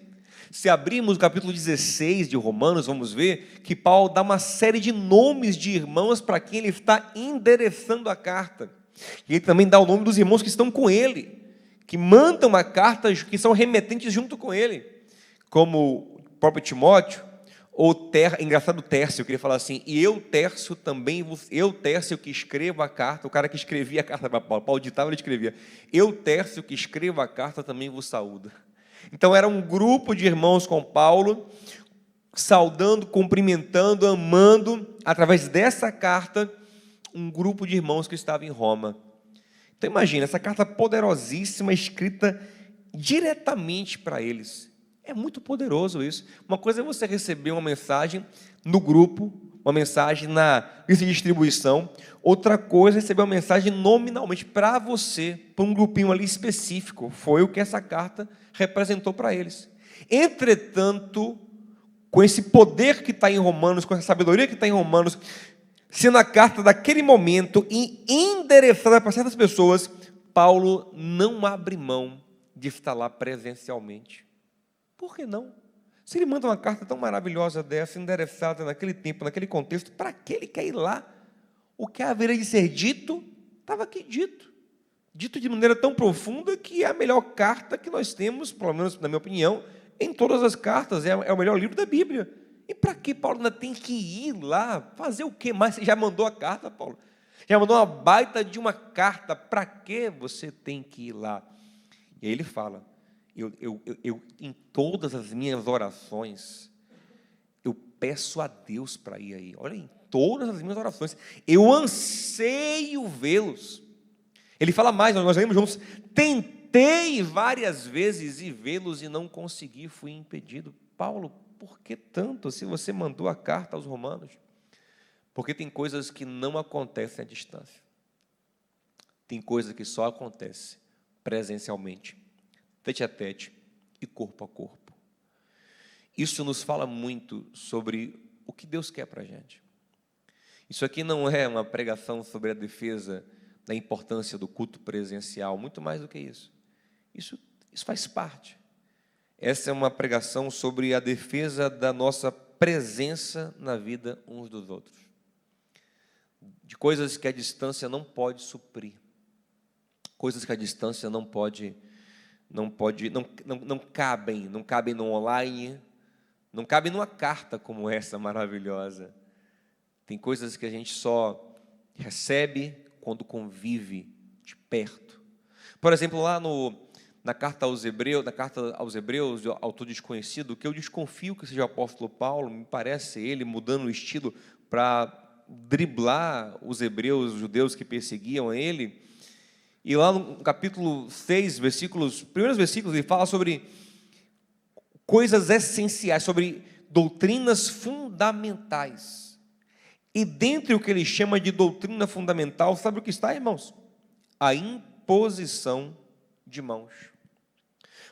Se abrirmos o capítulo 16 de Romanos, vamos ver que Paulo dá uma série de nomes de irmãos para quem ele está endereçando a carta. E ele também dá o nome dos irmãos que estão com ele, que mandam a carta, que são remetentes junto com ele, como o próprio Timóteo, ou engraçado, Tércio, eu queria falar assim, e eu, Tércio, também, eu, Tércio, que escrevo a carta, o cara que escrevia a carta para Paulo, Paulo ditava, ele escrevia, eu, Tércio, que escrevo a carta, também vos saúdo. Então era um grupo de irmãos com Paulo, saudando, cumprimentando, amando, através dessa carta, um grupo de irmãos que estava em Roma. Então imagina, essa carta poderosíssima, escrita diretamente para eles. É muito poderoso isso. Uma coisa é você receber uma mensagem no grupo, uma mensagem na lista de distribuição. Outra coisa é receber uma mensagem nominalmente para você, para um grupinho ali específico. Foi o que essa carta representou para eles. Entretanto, com esse poder que está em Romanos, com essa sabedoria que está em Romanos, sendo a carta daquele momento e endereçada para certas pessoas, Paulo não abre mão de estar lá presencialmente. Por que não? Se ele manda uma carta tão maravilhosa dessa, endereçada naquele tempo, naquele contexto, para que ele quer ir lá? O que haveria de ser dito, estava aqui dito. Dito de maneira tão profunda que é a melhor carta que nós temos, pelo menos na minha opinião, em todas as cartas, é o melhor livro da Bíblia. E para que Paulo ainda tem que ir lá? Fazer o que mais? Você já mandou a carta, Paulo? Já mandou uma baita de uma carta, para que você tem que ir lá? E aí ele fala, eu em todas as minhas orações, eu peço a Deus para ir aí. Olha, em todas as minhas orações, eu anseio vê-los. Ele fala mais, nós lemos juntos, tentei várias vezes ir vê-los e não consegui, fui impedido. Paulo, por que tanto, se você mandou a carta aos romanos? Porque tem coisas que não acontecem à distância. Tem coisas que só acontecem presencialmente, tete a tete e corpo a corpo. Isso nos fala muito sobre o que Deus quer para a gente. Isso aqui não é uma pregação sobre a defesa da importância do culto presencial, muito mais do que isso. Isso faz parte. Essa é uma pregação sobre a defesa da nossa presença na vida uns dos outros. De coisas que a distância não pode suprir. Coisas que a distância não cabem no online, não cabem numa carta como essa maravilhosa. Tem coisas que a gente só recebe quando convive de perto. Por exemplo, lá na carta aos Hebreus, autor desconhecido, que eu desconfio que seja o apóstolo Paulo, me parece ele mudando o estilo para driblar os hebreus, os judeus que perseguiam ele. E lá no capítulo 6, primeiros versículos, ele fala sobre coisas essenciais, sobre doutrinas fundamentais. E dentre o que ele chama de doutrina fundamental, sabe o que está, irmãos? A imposição de mãos.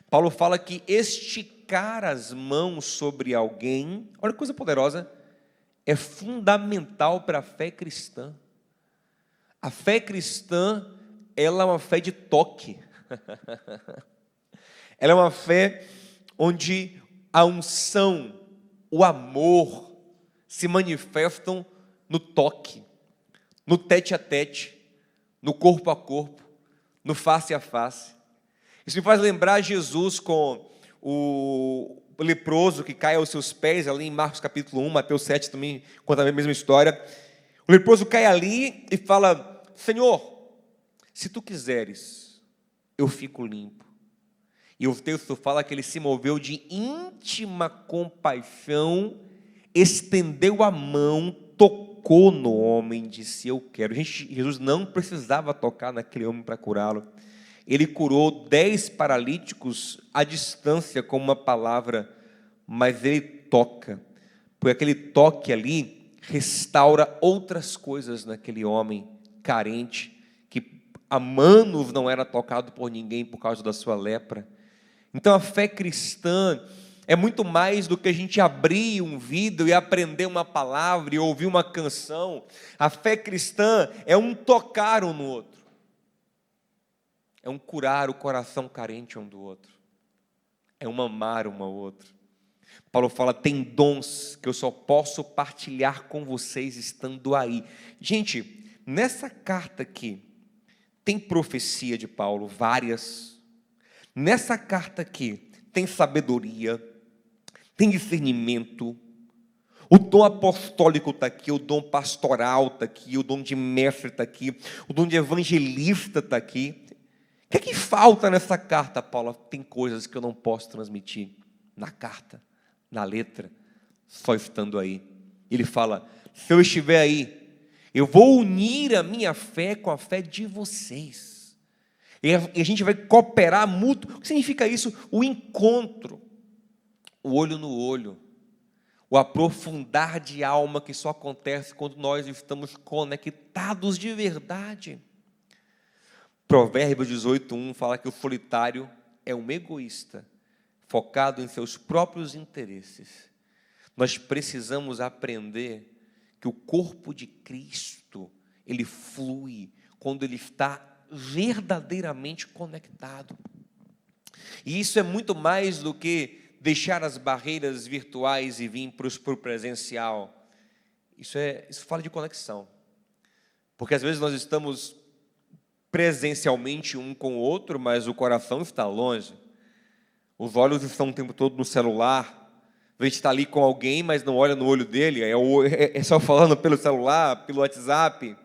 Paulo fala que esticar as mãos sobre alguém, olha que coisa poderosa, é fundamental para a fé cristã. A fé cristã, ela é uma fé de toque. Ela é uma fé onde a unção, o amor se manifestam no toque, no tete a tete, no corpo a corpo, no face a face. Isso me faz lembrar Jesus com o leproso que cai aos seus pés, ali em Marcos capítulo 1, Mateus 7 também conta a mesma história. O leproso cai ali e fala, Senhor, se tu quiseres, eu fico limpo. E o texto fala que ele se moveu de íntima compaixão, estendeu a mão, tocou no homem, disse, eu quero. Gente, Jesus não precisava tocar naquele homem para curá-lo. Ele curou 10 paralíticos à distância com uma palavra, mas ele toca, porque aquele toque ali restaura outras coisas naquele homem carente, que há anos não era tocado por ninguém por causa da sua lepra. Então a fé cristã é muito mais do que a gente abrir um vídeo e aprender uma palavra e ouvir uma canção. A fé cristã é um tocar um no outro. É um curar o coração carente um do outro. É um amar um ao outro. Paulo fala, tem dons que eu só posso partilhar com vocês estando aí. Gente, nessa carta aqui, tem profecia de Paulo, várias. Nessa carta aqui, tem sabedoria, tem discernimento, o dom apostólico está aqui, o dom pastoral está aqui, o dom de mestre está aqui, o dom de evangelista está aqui. O que é que falta nessa carta, Paulo? Tem coisas que eu não posso transmitir na carta, na letra, só estando aí. Ele fala, se eu estiver aí, eu vou unir a minha fé com a fé de vocês. E a gente vai cooperar mútuo. O que significa isso? O encontro, o olho no olho, o aprofundar de alma que só acontece quando nós estamos conectados de verdade. Provérbios 18:1 fala que o solitário é um egoísta, focado em seus próprios interesses. Nós precisamos aprender que o corpo de Cristo, ele flui quando ele está verdadeiramente conectado. E isso é muito mais do que deixar as barreiras virtuais e vir para o presencial. Isso fala de conexão. Porque às vezes nós estamos presencialmente um com o outro, mas o coração está longe. Os olhos estão o tempo todo no celular. A gente está ali com alguém, mas não olha no olho dele. É só falando pelo celular, pelo WhatsApp.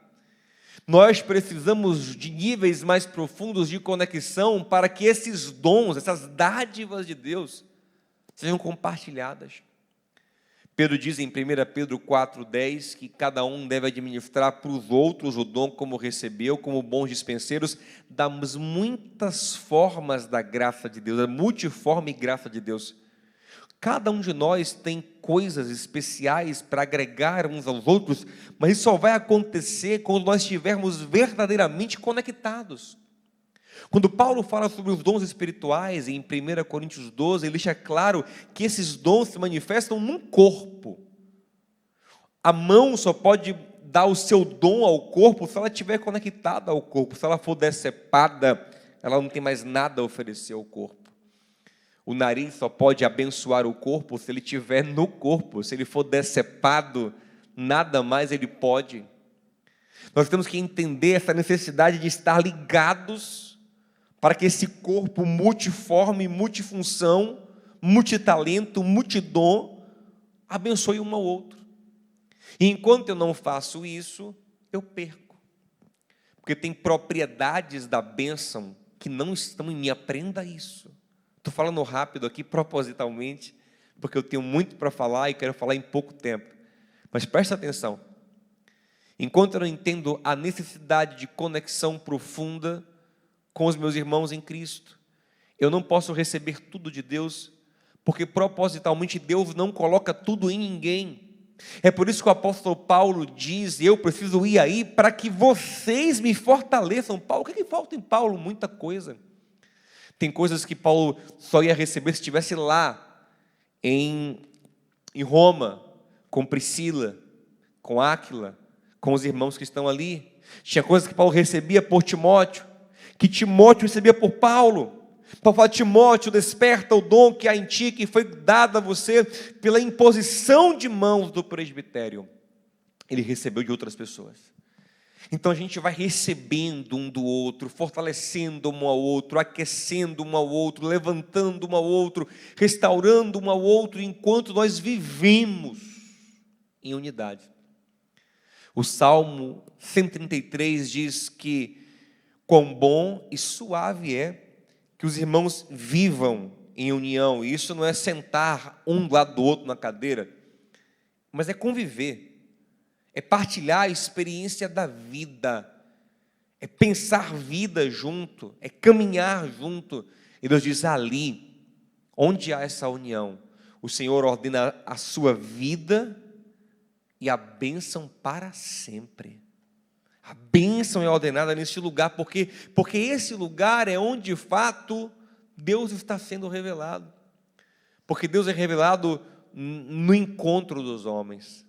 Nós precisamos de níveis mais profundos de conexão para que esses dons, essas dádivas de Deus, sejam compartilhadas. Pedro diz em 1 Pedro 4,10 que cada um deve administrar para os outros o dom como recebeu, como bons dispenseiros das muitas formas da graça de Deus, da multiforme graça de Deus. Cada um de nós tem coisas especiais para agregar uns aos outros, mas isso só vai acontecer quando nós estivermos verdadeiramente conectados. Quando Paulo fala sobre os dons espirituais, em 1 Coríntios 12, ele deixa claro que esses dons se manifestam num corpo. A mão só pode dar o seu dom ao corpo se ela estiver conectada ao corpo. Se ela for decepada, ela não tem mais nada a oferecer ao corpo. O nariz só pode abençoar o corpo se ele estiver no corpo. Se ele for decepado, nada mais ele pode. Nós temos que entender essa necessidade de estar ligados para que esse corpo multiforme, multifunção, multitalento, multidom, abençoe um ao outro. E enquanto eu não faço isso, eu perco. Porque tem propriedades da bênção que não estão em mim. Aprenda isso. Estou falando rápido aqui, propositalmente, porque eu tenho muito para falar e quero falar em pouco tempo. Mas presta atenção. Enquanto eu não entendo a necessidade de conexão profunda com os meus irmãos em Cristo, eu não posso receber tudo de Deus, porque propositalmente Deus não coloca tudo em ninguém. É por isso que o apóstolo Paulo diz: eu preciso ir aí para que vocês me fortaleçam. Paulo, o que falta em Paulo? Muita coisa. Tem coisas que Paulo só ia receber se estivesse lá em Roma, com Priscila, com Áquila, com os irmãos que estão ali. Tinha coisas que Paulo recebia por Timóteo, que Timóteo recebia por Paulo. Paulo fala: Timóteo, desperta o dom que há em ti, que foi dado a você pela imposição de mãos do presbitério. Ele recebeu de outras pessoas. Então a gente vai recebendo um do outro, fortalecendo um ao outro, aquecendo um ao outro, levantando um ao outro, restaurando um ao outro, enquanto nós vivemos em unidade. O Salmo 133 diz que quão bom e suave é que os irmãos vivam em união. E isso não é sentar um do lado do outro na cadeira, mas é conviver, é partilhar a experiência da vida, é pensar vida junto, é caminhar junto. E Deus diz: ali, onde há essa união, o Senhor ordena a sua vida e a bênção para sempre. A bênção é ordenada nesse lugar, porque esse lugar é onde de fato Deus está sendo revelado. Porque Deus é revelado no encontro dos homens,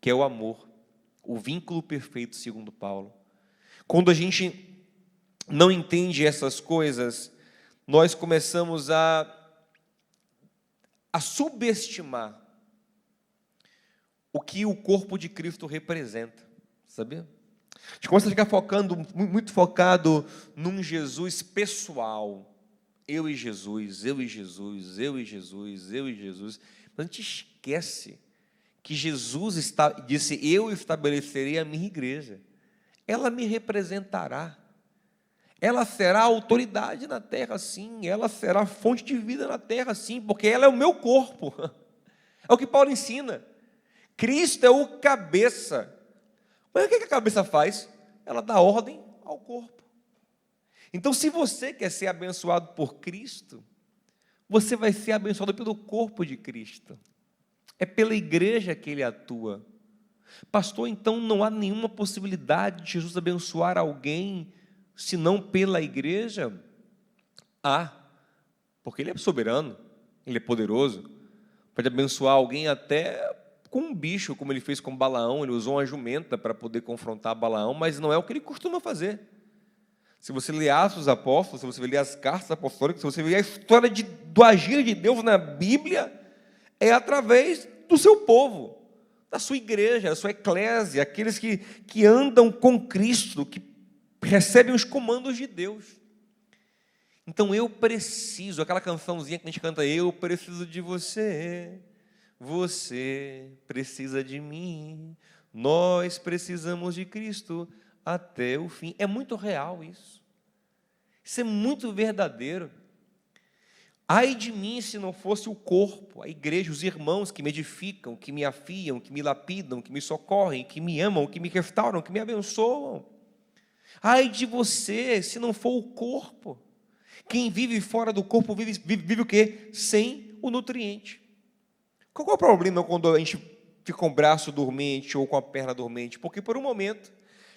que é o amor, o vínculo perfeito, segundo Paulo. Quando a gente não entende essas coisas, nós começamos a subestimar o que o corpo de Cristo representa, sabia? A gente começa a ficar muito focado num Jesus pessoal. Eu e Jesus, eu e Jesus, eu e Jesus, eu e Jesus. Mas a gente esquece que Jesus disse: eu estabelecerei a minha igreja. Ela me representará. Ela será autoridade na terra, sim. Ela será fonte de vida na terra, sim. Porque ela é o meu corpo. É o que Paulo ensina. Cristo é o cabeça. Mas o que a cabeça faz? Ela dá ordem ao corpo. Então, se você quer ser abençoado por Cristo, você vai ser abençoado pelo corpo de Cristo. É pela igreja que Ele atua. Pastor, então não há nenhuma possibilidade de Jesus abençoar alguém, senão pela igreja? Há, porque Ele é soberano, Ele é poderoso, pode abençoar alguém até com um bicho, como Ele fez com Balaão. Ele usou uma jumenta para poder confrontar Balaão, mas não é o que Ele costuma fazer. Se você ler Atos dos Apóstolos, se você ler as cartas apostólicas, se você ver a história do agir de Deus na Bíblia, é através do seu povo, da sua igreja, da sua eclésia, aqueles que andam com Cristo, que recebem os comandos de Deus. Então eu preciso, aquela cançãozinha que a gente canta: eu preciso de você, você precisa de mim, nós precisamos de Cristo, até o fim. É muito real isso. Isso é muito verdadeiro. Ai de mim se não fosse o corpo, a igreja, os irmãos que me edificam, que me afiam, que me lapidam, que me socorrem, que me amam, que me restauram, que me abençoam. Ai de você se não for o corpo. Quem vive fora do corpo vive o quê? Sem o nutriente. Qual é o problema quando a gente fica com o braço dormente ou com a perna dormente? Porque por um momento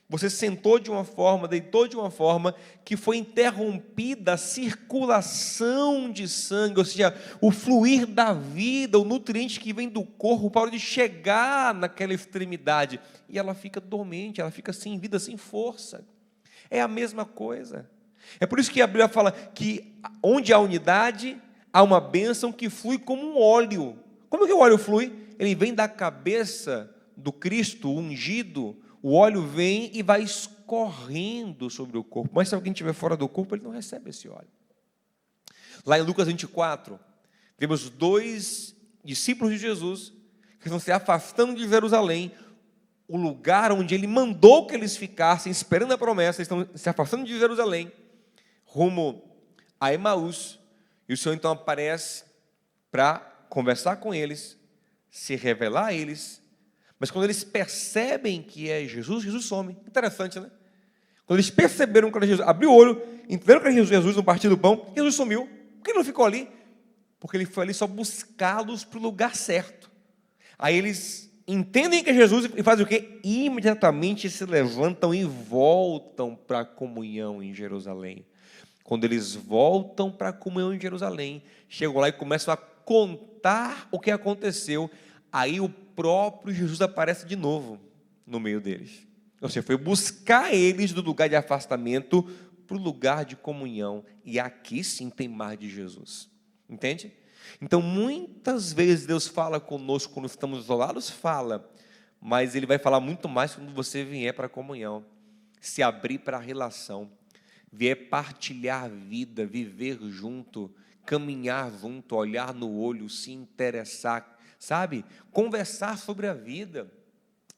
você sentou de uma forma, deitou de uma forma que foi interrompida a circulação de sangue, ou seja, o fluir da vida, o nutriente que vem do corpo parou de chegar naquela extremidade e ela fica dormente, ela fica sem vida, sem força. É a mesma coisa. É por isso que a Bíblia fala que onde há unidade, há uma bênção que flui como um óleo. Como é que o óleo flui? Ele vem da cabeça do Cristo ungido, o óleo vem e vai escorrendo sobre o corpo. Mas se alguém estiver fora do corpo, ele não recebe esse óleo. Lá em Lucas 24, vemos 2 discípulos de Jesus que estão se afastando de Jerusalém, o lugar onde ele mandou que eles ficassem, esperando a promessa. Eles estão se afastando de Jerusalém, rumo a Emaús, e o Senhor então aparece para conversar com eles, se revelar a eles, mas quando eles percebem que é Jesus, Jesus some. Interessante, né? Quando eles perceberam que era Jesus, abriu o olho, entenderam que era Jesus no partir do pão, Jesus sumiu. Por que ele não ficou ali? Porque ele foi ali só buscá-los para o lugar certo. Aí eles entendem que é Jesus e fazem o quê? Imediatamente se levantam e voltam para a comunhão em Jerusalém. Quando eles voltam para a comunhão em Jerusalém, chegam lá e começam a contar o que aconteceu. Aí o próprio Jesus aparece de novo no meio deles. Ou seja, foi buscar eles do lugar de afastamento para o lugar de comunhão. E aqui sim tem mais de Jesus. Entende? Então, muitas vezes Deus fala conosco quando estamos isolados, fala, mas Ele vai falar muito mais quando você vier para a comunhão, se abrir para a relação, vier partilhar a vida, viver junto, caminhar junto, olhar no olho, se interessar, sabe? Conversar sobre a vida,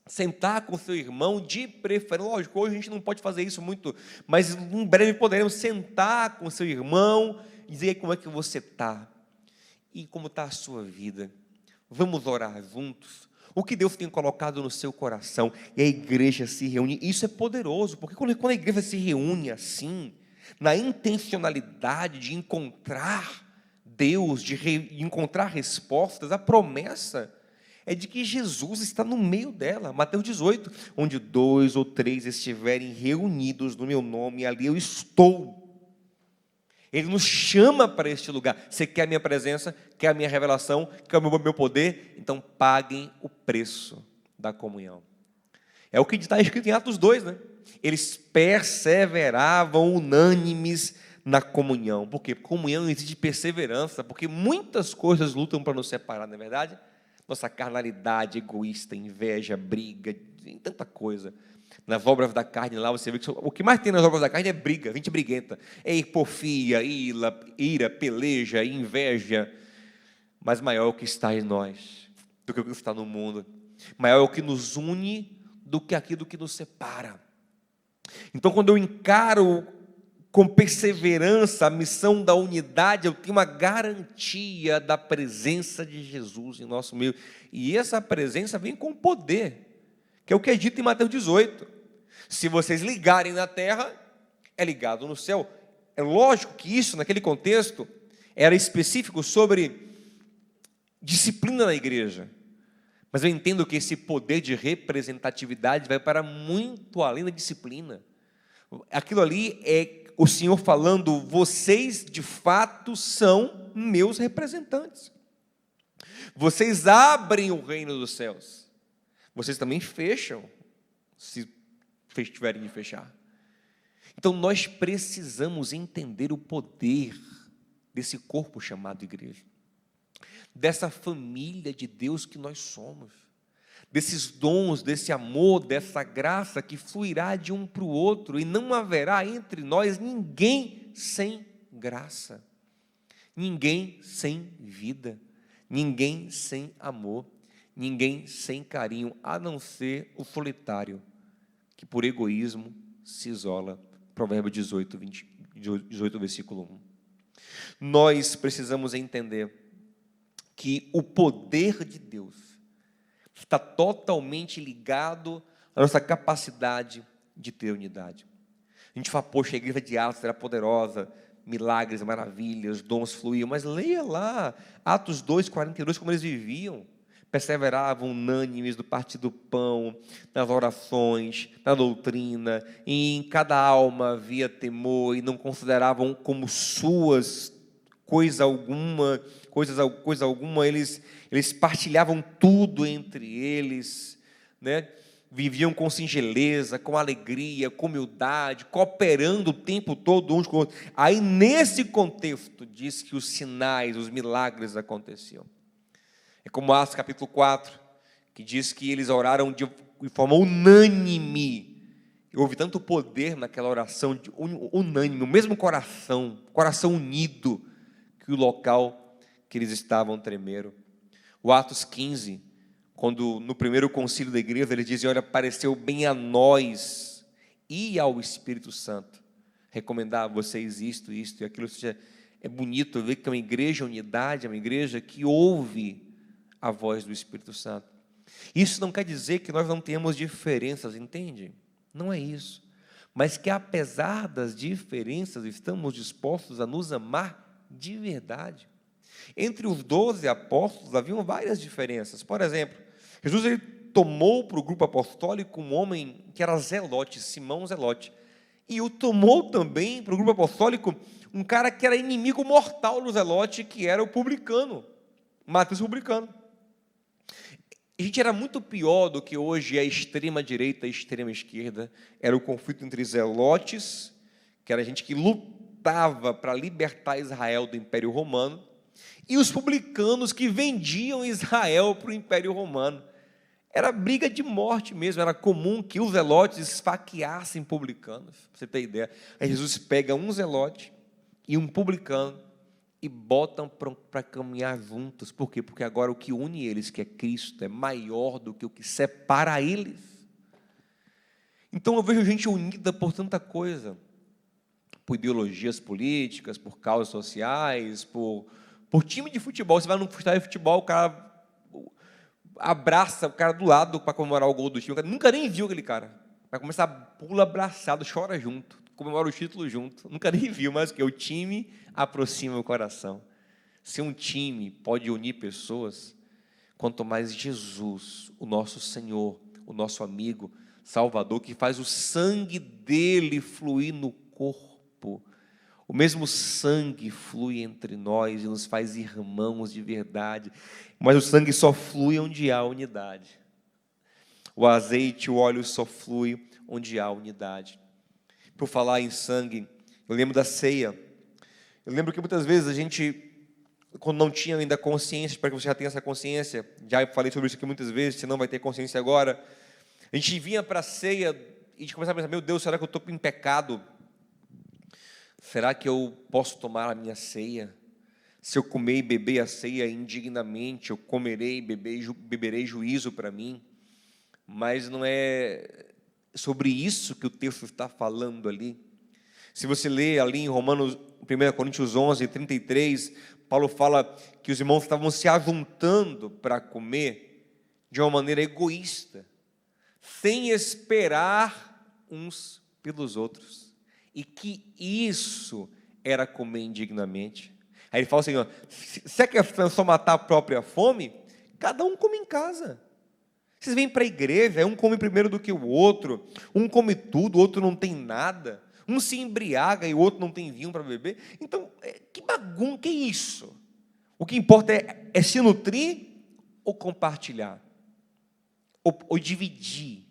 sentar com seu irmão, de preferência, lógico, hoje a gente não pode fazer isso muito, mas em breve poderemos sentar com seu irmão, dizer como é que você está, e como está a sua vida. Vamos orar juntos. O que Deus tem colocado no seu coração, e a igreja se reúne. Isso é poderoso, porque quando a igreja se reúne assim, na intencionalidade de encontrar Deus, de encontrar respostas, a promessa é de que Jesus está no meio dela. Mateus 18, onde 2 ou 3 estiverem reunidos no meu nome, ali eu estou. Ele nos chama para este lugar. Você quer a minha presença? Quer a minha revelação? Quer o meu poder? Então paguem o preço da comunhão. É o que está escrito em Atos 2, né? Eles perseveravam unânimes na comunhão. Por quê? Comunhão exige perseverança, porque muitas coisas lutam para nos separar, não é verdade? Nossa carnalidade egoísta, inveja, briga, tanta coisa. Nas obras da carne lá, você vê que o que mais tem nas obras da carne é briga, gente briguenta. É porfia, ira, peleja, inveja. Mas maior é o que está em nós do que o que está no mundo. Maior é o que nos une do que aquilo que nos separa. Então, quando eu encaro com perseverança a missão da unidade, eu tenho uma garantia da presença de Jesus em nosso meio. E essa presença vem com poder, que é o que é dito em Mateus 18. Se vocês ligarem na terra, é ligado no céu. É lógico que isso, naquele contexto, era específico sobre disciplina na igreja. Mas eu entendo que esse poder de representatividade vai para muito além da disciplina. Aquilo ali é o Senhor falando, vocês de fato são meus representantes. Vocês abrem o reino dos céus. Vocês também fecham, se tiverem de fechar. Então nós precisamos entender o poder desse corpo chamado igreja, dessa família de Deus que nós somos, desses dons, desse amor, dessa graça que fluirá de um para o outro, e não haverá entre nós ninguém sem graça, ninguém sem vida, ninguém sem amor, ninguém sem carinho, a não ser o solitário, que por egoísmo se isola. Provérbio 18, versículo 1. Nós precisamos entender que o poder de Deus está totalmente ligado à nossa capacidade de ter unidade. A gente fala, poxa, a igreja de Atos era poderosa, milagres, maravilhas, dons fluíam, mas leia lá, Atos 2:42, como eles viviam. Perseveravam unânimes no partir do pão, nas orações, na doutrina, e em cada alma havia temor, e não consideravam como suas coisa alguma, eles partilhavam tudo entre eles, né? Viviam com singeleza, com alegria, com humildade, cooperando o tempo todo uns com os outros. Aí, nesse contexto, diz que os sinais, os milagres aconteciam. É como Atos capítulo 4, que diz que eles oraram de forma unânime. Houve tanto poder naquela oração unânime, o mesmo coração unido, que o local que eles estavam tremeram. O Atos 15, quando no primeiro concílio da igreja, eles dizem, olha, pareceu bem a nós e ao Espírito Santo recomendar a vocês isto e aquilo. Ou seja, é bonito ver que é uma igreja unidade, é uma igreja que ouve a voz do Espírito Santo. Isso não quer dizer que nós não tenhamos diferenças, entende? Não é isso. Mas que apesar das diferenças, estamos dispostos a nos amar de verdade. Entre os 12 apóstolos haviam várias diferenças. Por exemplo, Jesus ele tomou para o grupo apostólico um homem que era Zelote, Simão Zelote. E o tomou também para o grupo apostólico um cara que era inimigo mortal do Zelote, que era o publicano, Mateus publicano. A gente era muito pior do que hoje a extrema-direita e a extrema-esquerda. Era o conflito entre zelotes, que era a gente que lutava para libertar Israel do Império Romano, e os publicanos que vendiam Israel para o Império Romano. Era briga de morte mesmo, era comum que os zelotes esfaqueassem publicanos, para você ter ideia. Aí Jesus pega um zelote e um publicano e botam para caminhar juntos. Por quê? Porque agora o que une eles, que é Cristo, é maior do que o que separa eles. Então eu vejo gente unida por tanta coisa, por ideologias políticas, por causas sociais, por time de futebol. Você vai num estádio de futebol, o cara abraça o cara do lado para comemorar o gol do time. O cara nunca nem viu aquele cara. Vai começar a pula abraçado, chora junto, comemora o título junto. Nunca nem viu, mas o time aproxima o coração. Se um time pode unir pessoas, quanto mais Jesus, o nosso Senhor, o nosso amigo, Salvador, que faz o sangue dele fluir no corpo. O mesmo sangue flui entre nós e nos faz irmãos de verdade. Mas o sangue só flui onde há unidade. O azeite, o óleo só flui onde há unidade. Por falar em sangue, eu lembro da ceia. Eu lembro que muitas vezes a gente, quando não tinha ainda consciência, para que você já tenha essa consciência, já falei sobre isso aqui muitas vezes, você não vai ter consciência agora, a gente vinha para a ceia e a gente começava a pensar, meu Deus, será que eu estou em pecado? Será que eu posso tomar a minha ceia? Se eu comer e beber a ceia indignamente, eu comerei e beberei juízo para mim. Mas não é sobre isso que o texto está falando ali. Se você ler ali em Romanos, 1 Coríntios 11, 33, Paulo fala que os irmãos estavam se ajuntando para comer de uma maneira egoísta, sem esperar uns pelos outros, e que isso era comer indignamente. Aí ele fala assim, ó, se é questão só matar a própria fome, cada um come em casa. Vocês vêm para a igreja, um come primeiro do que o outro, um come tudo, o outro não tem nada, um se embriaga e o outro não tem vinho para beber. Então, que bagunça, que é isso? O que importa é se nutrir ou compartilhar, ou dividir.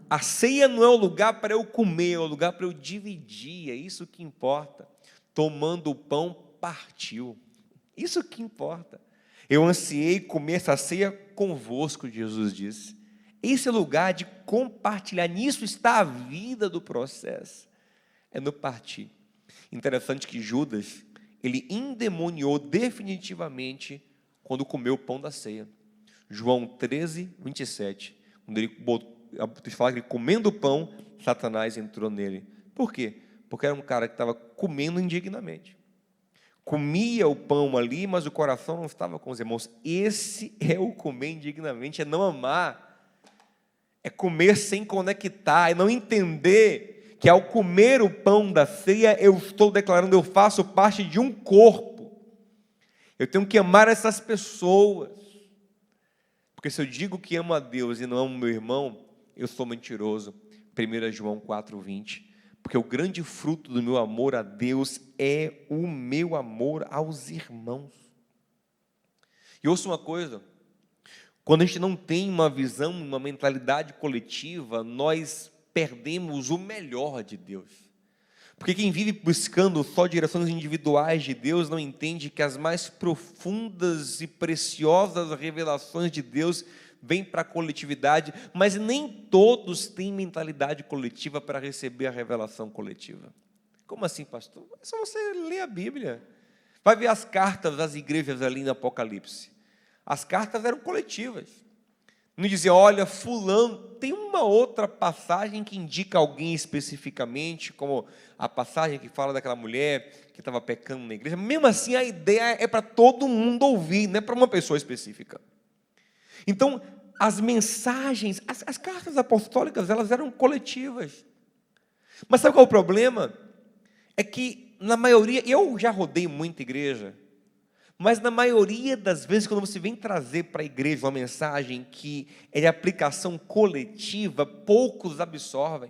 A ceia não é o lugar para eu comer, é o lugar para eu dividir, é isso que importa. Tomando o pão, partiu. Isso que importa. Eu ansiei comer essa ceia convosco, Jesus disse. Esse é o lugar de compartilhar. Nisso está a vida do processo. É no partir. Interessante que Judas, ele endemoniou definitivamente quando comeu o pão da ceia. João 13, 27. Quando ele a texto fala que comendo o pão, Satanás entrou nele. Por quê? Porque era um cara que estava comendo indignamente. Comia o pão ali, mas o coração não estava com os irmãos. Esse é o comer indignamente, é não amar, é comer sem conectar, é não entender que ao comer o pão da ceia, eu estou declarando, eu faço parte de um corpo. Eu tenho que amar essas pessoas. Porque se eu digo que amo a Deus e não amo meu irmão, eu sou mentiroso. 1 João 4:20. Porque o grande fruto do meu amor a Deus é o meu amor aos irmãos. E ouça uma coisa, quando a gente não tem uma visão, uma mentalidade coletiva, nós perdemos o melhor de Deus. Porque quem vive buscando só direções individuais de Deus não entende que as mais profundas e preciosas revelações de Deus vêm para a coletividade, mas nem todos têm mentalidade coletiva para receber a revelação coletiva. Como assim, pastor? É só você ler a Bíblia. Vai ver as cartas das igrejas ali no Apocalipse. As cartas eram coletivas. Não dizia, olha, fulano, tem uma outra passagem que indica alguém especificamente, como a passagem que fala daquela mulher que estava pecando na igreja. Mesmo assim, a ideia é para todo mundo ouvir, não é para uma pessoa específica. Então, as mensagens, as cartas apostólicas, elas eram coletivas. Mas sabe qual é o problema? É que, na maioria, eu já rodei muita igreja, mas na maioria das vezes, quando você vem trazer para a igreja uma mensagem que é de aplicação coletiva, poucos absorvem.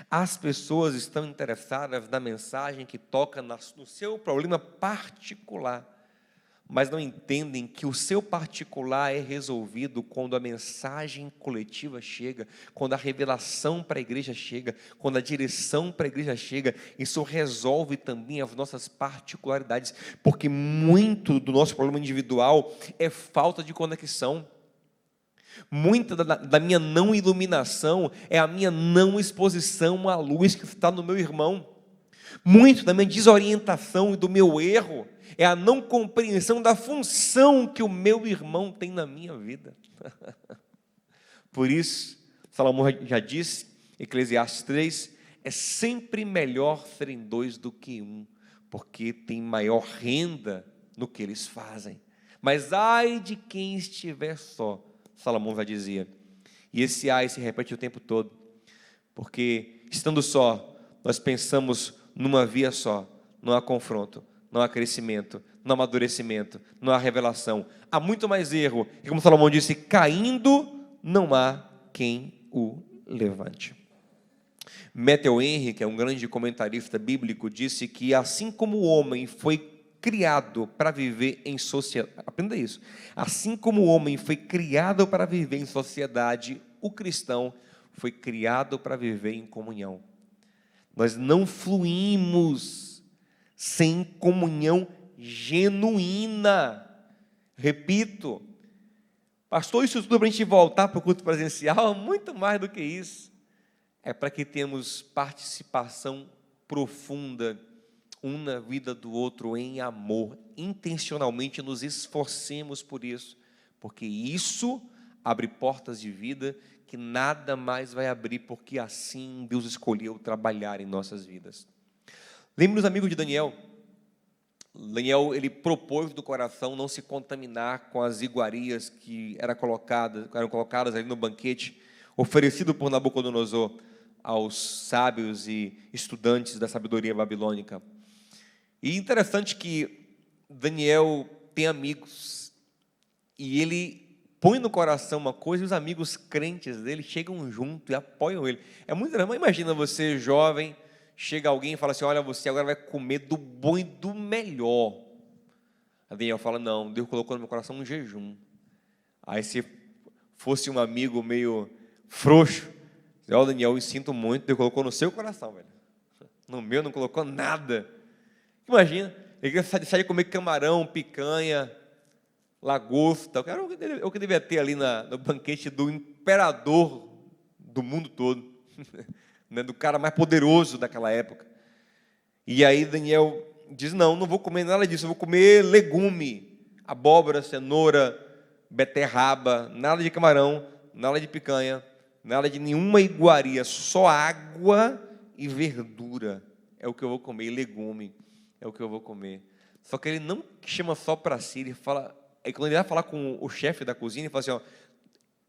As pessoas estão interessadas na mensagem que toca no seu problema particular, mas não entendem que o seu particular é resolvido quando a mensagem coletiva chega, quando a revelação para a igreja chega, quando a direção para a igreja chega. Isso resolve também as nossas particularidades, porque muito do nosso problema individual é falta de conexão. Muita da minha não iluminação é a minha não exposição à luz que está no meu irmão. Muito da minha desorientação e do meu erro é a não compreensão da função que o meu irmão tem na minha vida. Por isso, Salomão já disse, Eclesiastes 3, é sempre melhor serem dois do que um, porque tem maior renda no que eles fazem. Mas ai de quem estiver só, Salomão já dizia. E esse ai se repete o tempo todo, porque estando só, nós pensamos numa via só, não há confronto, não há crescimento, não há amadurecimento, não há revelação. Há muito mais erro. E como Salomão disse, caindo, não há quem o levante. Matthew Henry, que é um grande comentarista bíblico, disse que assim como o homem foi criado para viver em sociedade, aprenda isso, assim como o homem foi criado para viver em sociedade, o cristão foi criado para viver em comunhão. Nós não fluímos sem comunhão genuína. Repito, pastor, isso tudo para a gente voltar para o culto presencial? Muito mais do que isso. É para que tenhamos participação profunda, um na vida do outro em amor. Intencionalmente nos esforcemos por isso, porque isso abre portas de vida que nada mais vai abrir, porque assim Deus escolheu trabalhar em nossas vidas. Lembre dos amigos de Daniel. Daniel, ele propôs do coração não se contaminar com as iguarias que eram colocadas ali no banquete oferecido por Nabucodonosor aos sábios e estudantes da sabedoria babilônica. E interessante que Daniel tem amigos e ele põe no coração uma coisa e os amigos crentes dele chegam junto e apoiam ele. É muito interessante. Imagina você, jovem, chega alguém e fala assim, olha, você agora vai comer do bom e do melhor. A Daniel fala, não, Deus colocou no meu coração um jejum. Aí se fosse um amigo meio frouxo, ó, Daniel, eu sinto muito, Deus colocou no seu coração, velho. No meu não colocou nada. Imagina, ele sai de comer camarão, picanha, lagosta, é o que devia ter ali no banquete do imperador do mundo todo, né, do cara mais poderoso daquela época. E aí Daniel diz, não vou comer nada disso, eu vou comer legume, abóbora, cenoura, beterraba, nada de camarão, nada de picanha, nada de nenhuma iguaria, só água e verdura é o que eu vou comer, e legume é o que eu vou comer. Só que ele não chama só para si, ele fala, quando ele vai falar com o chefe da cozinha, ele fala assim, ó,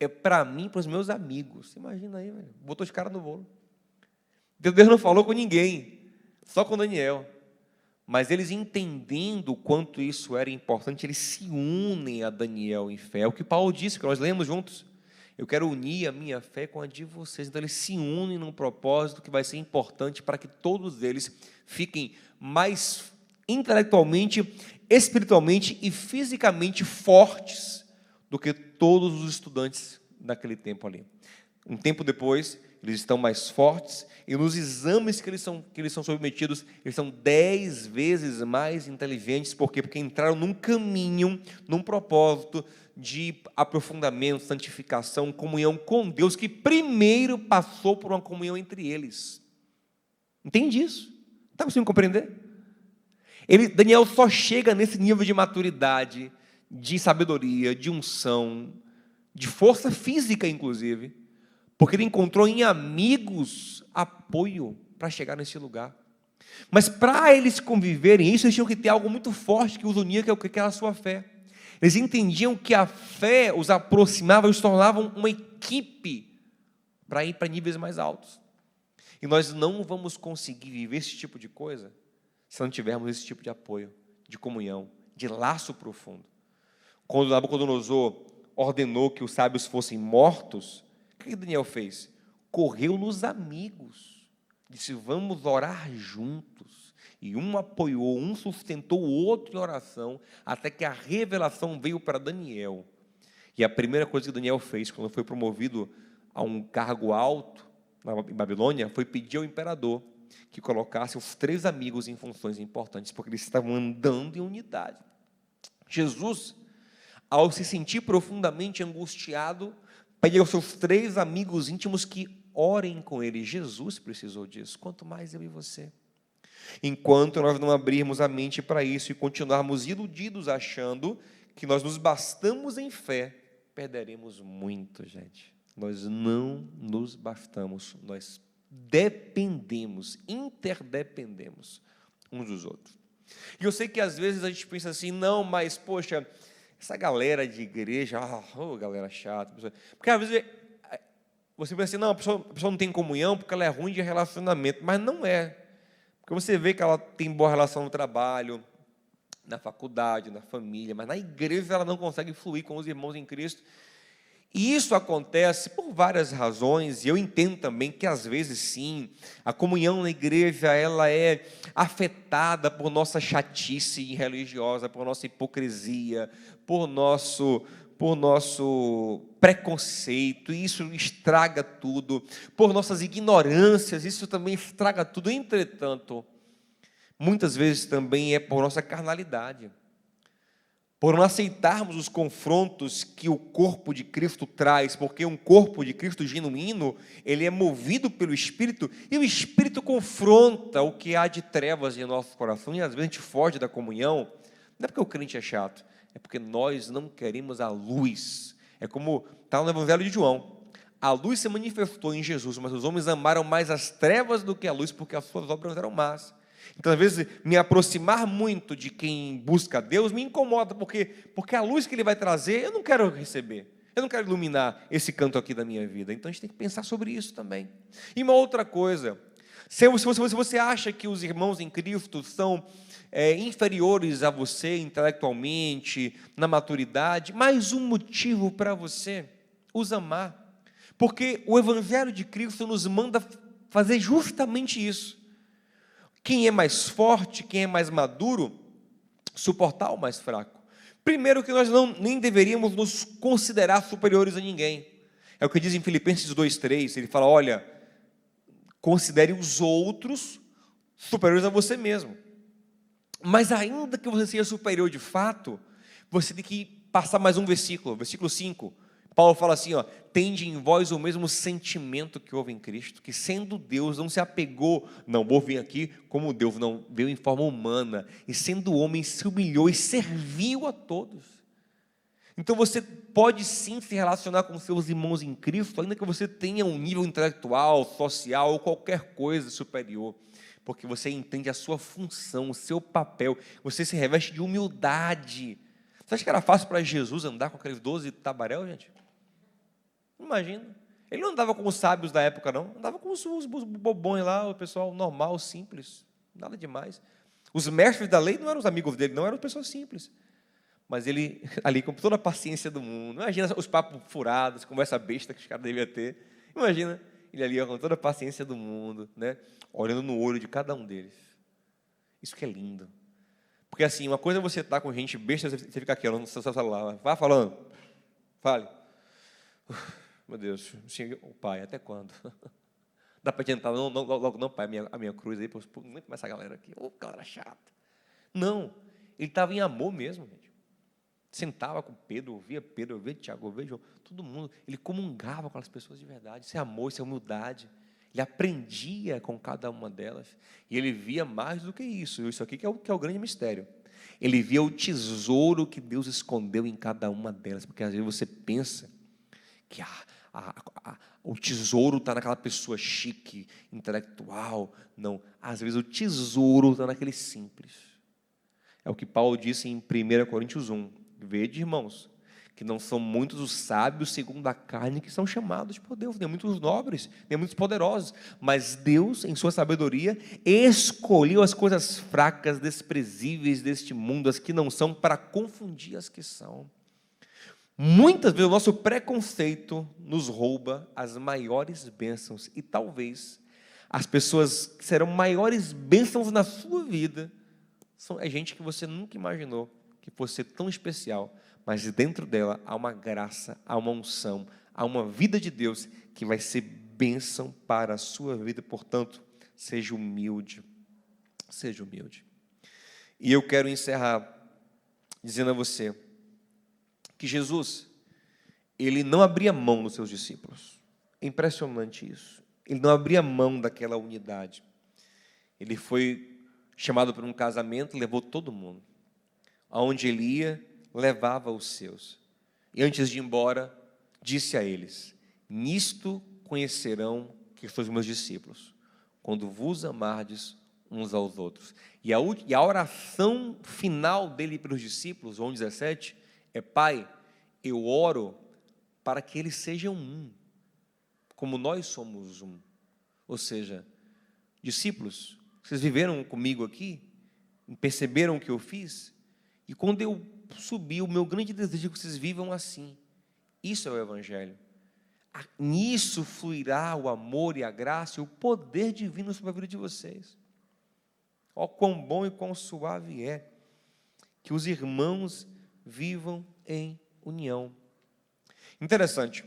é para mim e para os meus amigos. Imagina aí, velho, botou os caras no bolo. Deus não falou com ninguém, só com Daniel. Mas eles, entendendo o quanto isso era importante, eles se unem a Daniel em fé. É o que Paulo disse, que nós lemos juntos. Eu quero unir a minha fé com a de vocês. Então eles se unem num propósito que vai ser importante para que todos eles fiquem mais intelectualmente, espiritualmente e fisicamente fortes do que todos os estudantes naquele tempo ali. Um tempo depois, eles estão mais fortes, e nos exames que eles são submetidos, eles são 10 vezes mais inteligentes. Por quê? Porque entraram num caminho, num propósito de aprofundamento, santificação, comunhão com Deus, que primeiro passou por uma comunhão entre eles. Entende isso? Está conseguindo compreender? Daniel só chega nesse nível de maturidade, de sabedoria, de unção, de força física, inclusive, porque ele encontrou em amigos apoio para chegar nesse lugar. Mas para eles conviverem isso, eles tinham que ter algo muito forte que os unia, que era a sua fé. Eles entendiam que a fé os aproximava, os tornavam uma equipe para ir para níveis mais altos. E nós não vamos conseguir viver esse tipo de coisa se não tivermos esse tipo de apoio, de comunhão, de laço profundo. Quando Nabucodonosor ordenou que os sábios fossem mortos, o que Daniel fez? Correu nos amigos, disse, vamos orar juntos. E um apoiou, um sustentou o outro em oração, até que a revelação veio para Daniel. E a primeira coisa que Daniel fez, quando foi promovido a um cargo alto em Babilônia, foi pedir ao imperador que colocasse os 3 amigos em funções importantes, porque eles estavam andando em unidade. Jesus, ao se sentir profundamente angustiado, pede aos seus 3 amigos íntimos que orem com ele. Jesus precisou disso, quanto mais eu e você. Enquanto nós não abrirmos a mente para isso e continuarmos iludidos achando que nós nos bastamos em fé, perderemos muito, gente. Nós não nos bastamos, nós dependemos, interdependemos uns dos outros. E eu sei que às vezes a gente pensa assim, não, mas poxa, essa galera de igreja, galera chata, porque às vezes você pensa assim, não, a pessoa não tem comunhão porque ela é ruim de relacionamento, mas não é, porque você vê que ela tem boa relação no trabalho, na faculdade, na família, mas na igreja ela não consegue fluir com os irmãos em Cristo. E isso acontece por várias razões, e eu entendo também que às vezes sim, a comunhão na igreja ela é afetada por nossa chatice religiosa, por nossa hipocrisia, por nosso preconceito, e isso estraga tudo, por nossas ignorâncias, isso também estraga tudo. Entretanto, muitas vezes também é por nossa carnalidade, por não aceitarmos os confrontos que o corpo de Cristo traz, porque um corpo de Cristo genuíno, ele é movido pelo Espírito, e o Espírito confronta o que há de trevas em nosso coração, e às vezes a gente foge da comunhão, não é porque o crente é chato, é porque nós não queremos a luz. É como está no Evangelho de João, a luz se manifestou em Jesus, mas os homens amaram mais as trevas do que a luz, porque as suas obras eram más. Então, às vezes, me aproximar muito de quem busca Deus me incomoda, porque a luz que Ele vai trazer, eu não quero receber, eu não quero iluminar esse canto aqui da minha vida. Então, a gente tem que pensar sobre isso também. E uma outra coisa, se você acha que os irmãos em Cristo são inferiores a você intelectualmente, na maturidade, mais um motivo para você os amar, porque o Evangelho de Cristo nos manda fazer justamente isso. Quem é mais forte, quem é mais maduro, suportar o mais fraco. Primeiro que nós nem deveríamos nos considerar superiores a ninguém. É o que diz em Filipenses 2:3, ele fala, olha, considere os outros superiores a você mesmo. Mas ainda que você seja superior de fato, você tem que passar mais um versículo 5. Paulo fala assim, tende em vós o mesmo sentimento que houve em Cristo, que sendo Deus não se apegou, não vou vir aqui como Deus, não, veio em forma humana, e sendo homem se humilhou e serviu a todos. Então você pode sim se relacionar com seus irmãos em Cristo, ainda que você tenha um nível intelectual, social ou qualquer coisa superior, porque você entende a sua função, o seu papel, você se reveste de humildade. Você acha que era fácil para Jesus andar com aqueles 12 tabaréus, gente? Imagina. Ele não andava com os sábios da época, não. Andava com os bobões lá, o pessoal normal, simples, nada demais. Os mestres da lei não eram os amigos dele, não eram pessoas simples. Mas ele, ali, com toda a paciência do mundo, imagina os papos furados, conversa besta que os caras deviam ter. Imagina ele ali, com toda a paciência do mundo, né? Olhando no olho de cada um deles. Isso que é lindo. Porque assim, uma coisa é você estar com gente besta, você fica aqui, no seu celular, vai falando, fale. Meu Deus, o pai, até quando? Dá para adiantar, logo não, pai, a minha cruz aí, muito mais essa galera aqui, galera chata. Não, ele estava em amor mesmo, gente. Sentava com Pedro, ouvia Tiago, ouvia João, todo mundo. Ele comungava com as pessoas de verdade. Isso é amor, isso é humildade. Ele aprendia com cada uma delas. E ele via mais do que isso. Isso aqui que é o grande mistério. Ele via o tesouro que Deus escondeu em cada uma delas. Porque às vezes você pensa que o tesouro está naquela pessoa chique, intelectual. Não, às vezes o tesouro está naquele simples. É o que Paulo disse em 1 Coríntios 1. Vede, irmãos, que não são muitos os sábios segundo a carne que são chamados por Deus, nem muitos nobres, nem muitos poderosos, mas Deus, em sua sabedoria, escolheu as coisas fracas, desprezíveis deste mundo, as que não são, para confundir as que são. Muitas vezes o nosso preconceito nos rouba as maiores bênçãos, e talvez as pessoas que serão maiores bênçãos na sua vida é gente que você nunca imaginou que fosse ser tão especial, mas dentro dela há uma graça, há uma unção, há uma vida de Deus que vai ser bênção para a sua vida. Portanto, seja humilde, seja humilde. E eu quero encerrar dizendo a você que Jesus, ele não abria mão dos seus discípulos. É impressionante isso. Ele não abria mão daquela unidade. Ele foi chamado para um casamento, levou todo mundo. Aonde ele ia, levava os seus. E antes de ir embora, disse a eles: nisto conhecerão que sois meus discípulos, quando vos amardes uns aos outros. E a oração final dele para os discípulos, João 17, é: Pai, eu oro para que eles sejam um, como nós somos um. Ou seja, discípulos, vocês viveram comigo aqui, perceberam o que eu fiz? E quando eu subir, o meu grande desejo é que vocês vivam assim. Isso é o Evangelho. Nisso fluirá o amor e a graça e o poder divino sobre a vida de vocês. Ó, quão bom e quão suave é que os irmãos vivam em união. Interessante.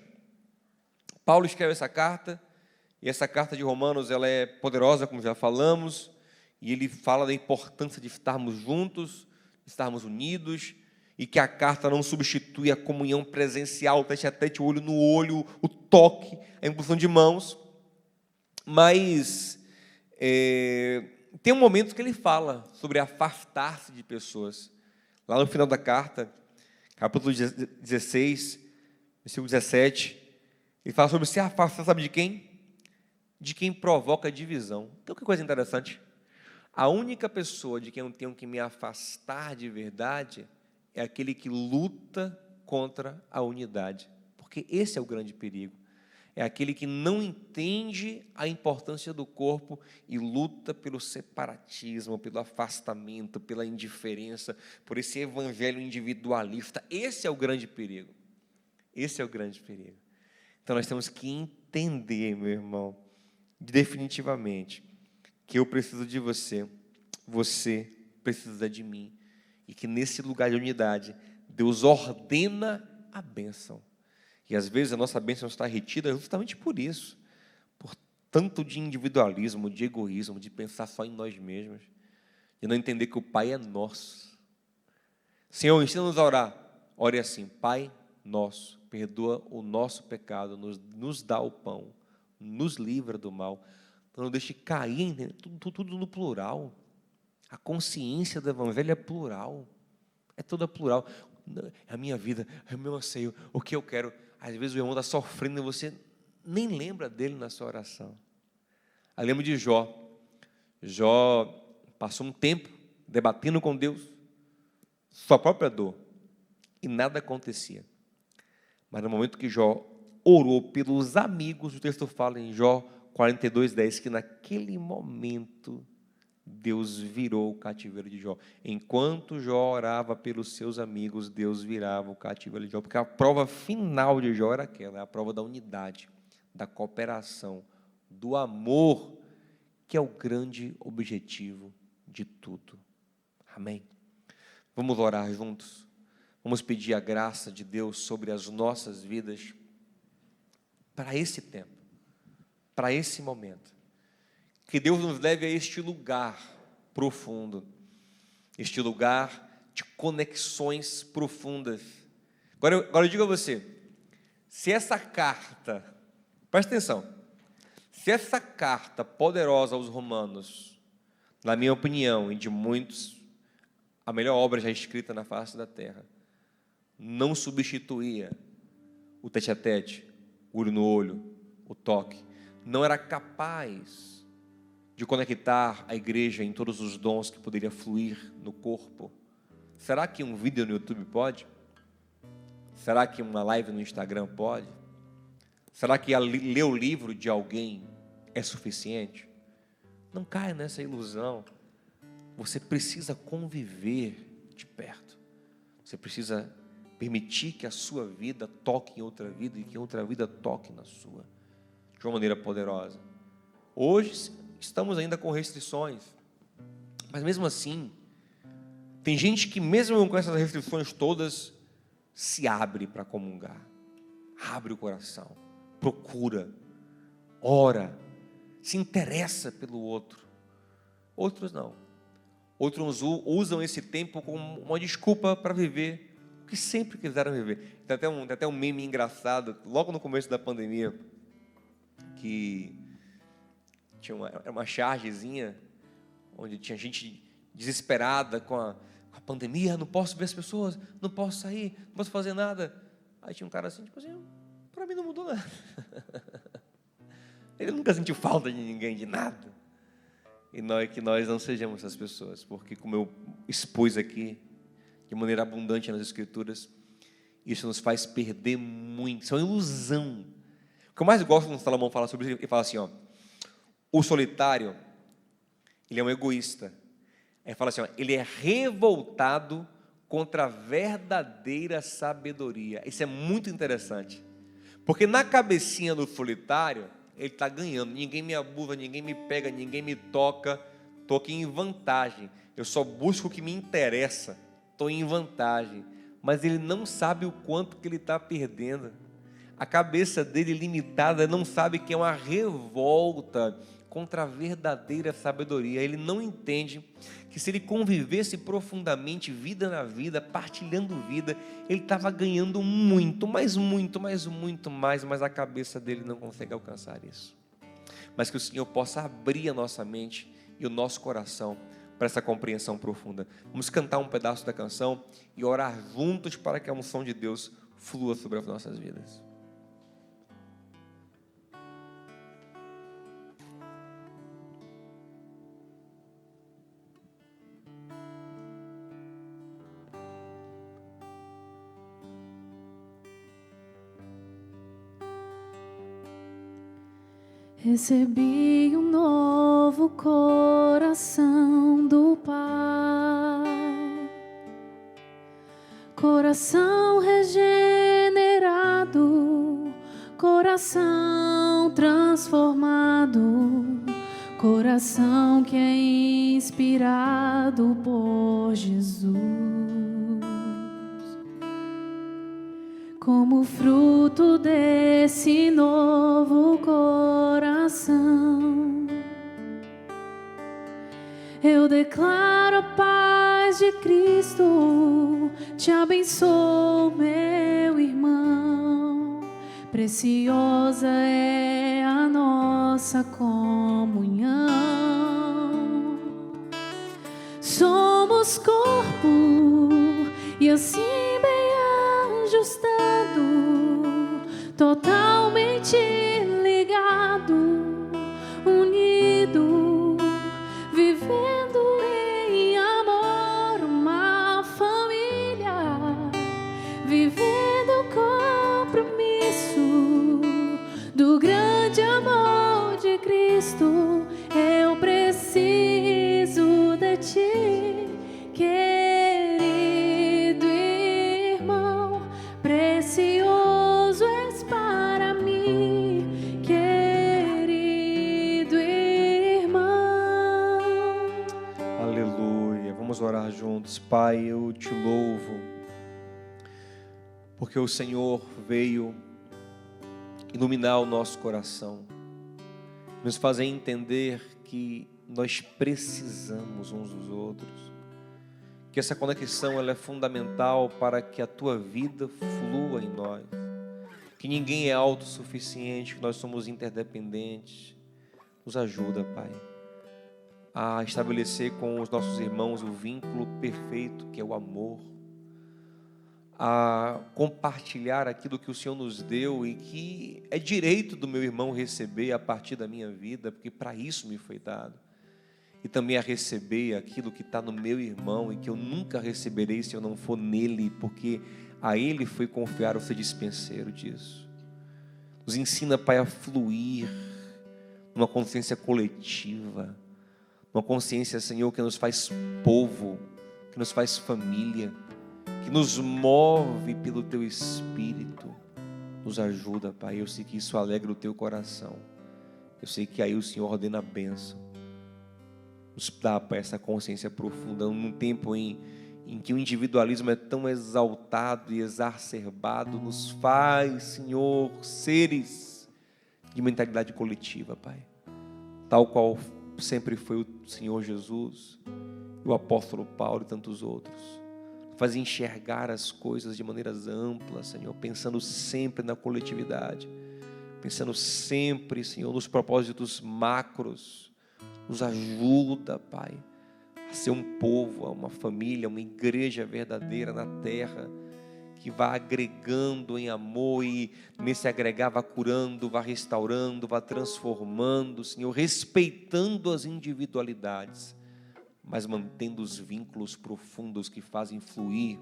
Paulo escreve essa carta, e essa carta de Romanos, ela é poderosa, como já falamos, e ele fala da importância de estarmos juntos, estarmos unidos, e que a carta não substitui a comunhão presencial, tete a tete, olho no olho, o toque, a imposição de mãos. Mas tem um momento que ele fala sobre afastar-se de pessoas. Lá no final da carta, capítulo 16, versículo 17, ele fala sobre se afastar, sabe de quem? De quem provoca divisão. Então, que coisa interessante. A única pessoa de quem eu tenho que me afastar de verdade é aquele que luta contra a unidade. Porque esse é o grande perigo. É aquele que não entende a importância do corpo e luta pelo separatismo, pelo afastamento, pela indiferença, por esse evangelho individualista. Esse é o grande perigo. Esse é o grande perigo. Então nós temos que entender, meu irmão, definitivamente, que eu preciso de você, você precisa de mim, e que nesse lugar de unidade, Deus ordena a bênção. E às vezes a nossa bênção está retida justamente por isso, por tanto de individualismo, de egoísmo, de pensar só em nós mesmos, de não entender que o Pai é nosso. Senhor, ensina-nos a orar. Ore assim: Pai nosso, perdoa o nosso pecado, nos dá o pão, nos livra do mal. Então não deixe cair tudo no plural. A consciência do Evangelho é plural, é toda plural. é a minha vida, é o meu anseio, o que eu quero. Às vezes o irmão está sofrendo e você nem lembra dele na sua oração. Eu lembro de Jó. Jó passou um tempo debatendo com Deus sua própria dor e nada acontecia. Mas no momento que Jó orou pelos amigos, o texto fala em Jó 42:10, que naquele momento Deus virou o cativeiro de Jó. Enquanto Jó orava pelos seus amigos, Deus virava o cativeiro de Jó, porque a prova final de Jó era aquela, a prova da unidade, da cooperação, do amor, que é o grande objetivo de tudo. Amém? Vamos orar juntos? Vamos pedir a graça de Deus sobre as nossas vidas para esse tempo, para esse momento. Que Deus nos leve a este lugar profundo, este lugar de conexões profundas. Agora eu digo a você, se essa carta, presta atenção, se essa carta poderosa aos Romanos, na minha opinião e de muitos, a melhor obra já escrita na face da terra, não substituía o tete-a-tete, o olho no olho, o toque, não era capaz de conectar a igreja em todos os dons que poderia fluir no corpo. Será que um vídeo no YouTube pode? Será que uma live no Instagram pode? Será que ler o livro de alguém é suficiente? Não caia nessa ilusão. Você precisa conviver de perto. Você precisa permitir que a sua vida toque em outra vida e que outra vida toque na sua, de uma maneira poderosa. Hoje estamos ainda com restrições, mas mesmo assim, tem gente que mesmo com essas restrições todas, se abre para comungar, abre o coração, procura, ora, se interessa pelo outro. Outros não. Outros usam esse tempo como uma desculpa para viver o que sempre quiseram viver. Tem até um meme engraçado, logo no começo da pandemia, que tinha uma chargezinha, onde tinha gente desesperada com a pandemia, não posso ver as pessoas, não posso sair, não posso fazer nada. Aí tinha um cara assim, tipo assim, para mim não mudou nada. Ele nunca sentiu falta de ninguém, de nada. E que nós não sejamos essas pessoas, porque como eu expus aqui, de maneira abundante nas Escrituras, isso nos faz perder muito, isso é uma ilusão. O que eu mais gosto quando Salomão fala sobre isso, ele fala assim, o solitário, ele é um egoísta. Ele fala assim, ele é revoltado contra a verdadeira sabedoria. Isso é muito interessante, porque na cabecinha do solitário, ele está ganhando, ninguém me abusa, ninguém me pega, ninguém me toca, estou aqui em vantagem, eu só busco o que me interessa, estou em vantagem, mas ele não sabe o quanto que ele está perdendo. A cabeça dele limitada não sabe que é uma revolta contra a verdadeira sabedoria. Ele não entende que se ele convivesse profundamente, vida na vida, partilhando vida, ele estava ganhando muito, mas a cabeça dele não consegue alcançar isso. Mas que o Senhor possa abrir a nossa mente e o nosso coração para essa compreensão profunda. Vamos cantar um pedaço da canção e orar juntos para que a unção de Deus flua sobre as nossas vidas. Recebi um novo coração do Pai, coração regenerado, coração transformado, coração que é inspirado por Jesus. Como fruto desse novo coração, eu declaro a paz de Cristo, te abençoo, meu irmão. Preciosa é a nossa comunhão. Somos corpo e assim bem ti ligado, unido, vivendo em amor, uma família, vivendo o compromisso do grande amor de Cristo. Eu preciso de ti, querido irmão, precioso és para mim, querido irmão. Aleluia. Vamos orar juntos. Pai, eu te louvo, porque o Senhor veio iluminar o nosso coração, nos fazer entender que nós precisamos uns dos outros, que essa conexão ela é fundamental para que a tua vida flua em nós, que ninguém é autossuficiente, que nós somos interdependentes. Nos ajuda, Pai, a estabelecer com os nossos irmãos o vínculo perfeito que é o amor, a compartilhar aquilo que o Senhor nos deu e que é direito do meu irmão receber a partir da minha vida, porque para isso me foi dado. E também a receber aquilo que está no meu irmão e que eu nunca receberei se eu não for nele, porque a ele foi confiar o ser dispenseiro disso. Nos ensina, Pai, a fluir numa consciência coletiva, uma consciência, Senhor, que nos faz povo, que nos faz família, que nos move pelo Teu Espírito. Nos ajuda, Pai. Eu sei que isso alegra o Teu coração. Eu sei que aí o Senhor ordena a bênção. Nos dá, Pai, essa consciência profunda, num tempo em que o individualismo é tão exaltado e exacerbado. Nos faz, Senhor, seres de mentalidade coletiva, Pai, tal qual sempre foi o Senhor Jesus, o apóstolo Paulo e tantos outros. Faz enxergar as coisas de maneiras amplas, Senhor, pensando sempre na coletividade, pensando sempre, Senhor, nos propósitos macros. Nos ajuda, Pai, a ser um povo, uma família, uma igreja verdadeira na terra, que vá agregando em amor e nesse agregar vá curando, vá restaurando, vá transformando, Senhor, respeitando as individualidades, mas mantendo os vínculos profundos que fazem fluir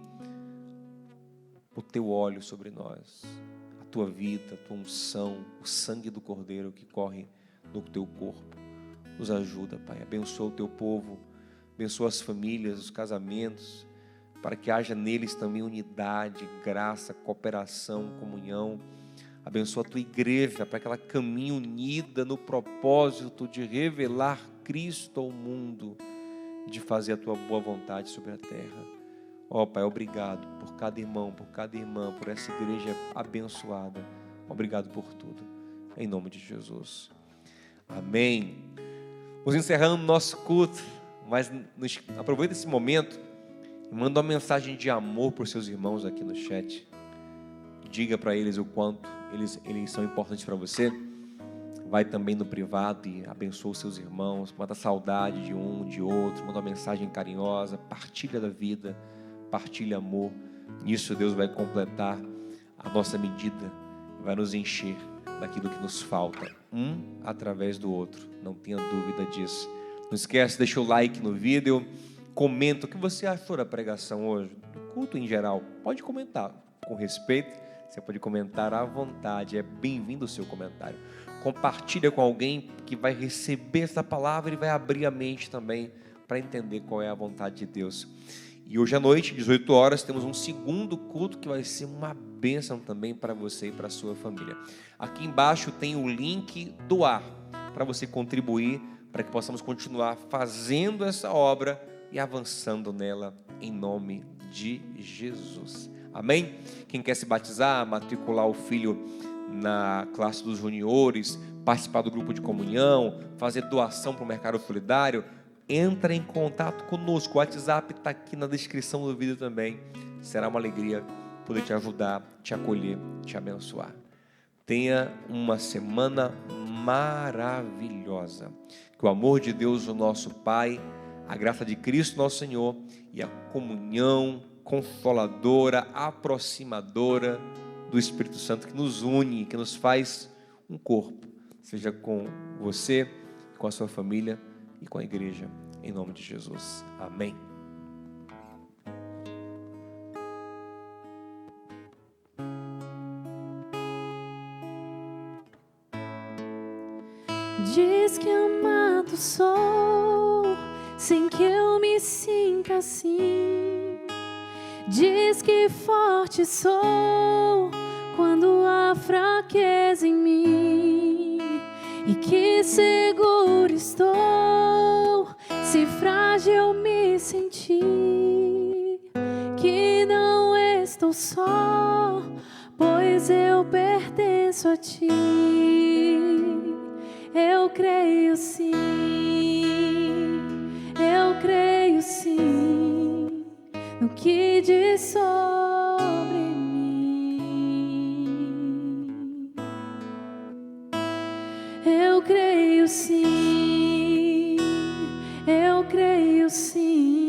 o Teu óleo sobre nós, a Tua vida, a Tua unção, o sangue do Cordeiro que corre no Teu corpo. Nos ajuda, Pai, abençoa o Teu povo, abençoa as famílias, os casamentos, para que haja neles também unidade, graça, cooperação, comunhão. Abençoa a Tua igreja, para que ela caminhe unida no propósito de revelar Cristo ao mundo, de fazer a Tua boa vontade sobre a terra. Ó Pai, obrigado por cada irmão, por cada irmã, por essa igreja abençoada. Obrigado por tudo, em nome de Jesus. Amém. Vamos encerrando o nosso culto, mas aproveita esse momento e manda uma mensagem de amor para os seus irmãos aqui no chat. Diga para eles o quanto eles são importantes para você. Vai também no privado e abençoa os seus irmãos, manda saudade de um, de outro, manda uma mensagem carinhosa, partilha da vida, partilha amor. Nisso Deus vai completar a nossa medida, vai nos encher daquilo que nos falta, um através do outro, não tenha dúvida disso. Não esquece, deixa o like no vídeo, comenta o que você achou da pregação hoje, do culto em geral. Pode comentar com respeito, você pode comentar à vontade, é bem-vindo o seu comentário. Compartilha com alguém que vai receber essa palavra e vai abrir a mente também para entender qual é a vontade de Deus. E hoje à noite, 18 horas, temos um segundo culto que vai ser uma bênção também para você e para a sua família. Aqui embaixo tem o link doar para você contribuir, para que possamos continuar fazendo essa obra e avançando nela em nome de Jesus. Amém? Quem quer se batizar, matricular o filho na classe dos juniores, participar do grupo de comunhão, fazer doação para o mercado solidário, entra em contato conosco. O WhatsApp está aqui na descrição do vídeo também. Será uma alegria poder te ajudar, te acolher, te abençoar. Tenha uma semana maravilhosa. Que o amor de Deus, o nosso Pai, a graça de Cristo, nosso Senhor, e a comunhão consoladora, aproximadora do Espírito Santo, que nos une, que nos faz um corpo, seja com você, com a sua família e com a igreja, em nome de Jesus. Amém. Diz que amado sou, sem que eu me sinta assim. Diz que forte sou, quando há fraqueza em mim. E que seguro estou, se frágil me sentir. Que não estou só, pois eu pertenço a ti. Eu creio sim, eu creio sim, no que diz sobre mim. Eu creio sim, eu creio sim.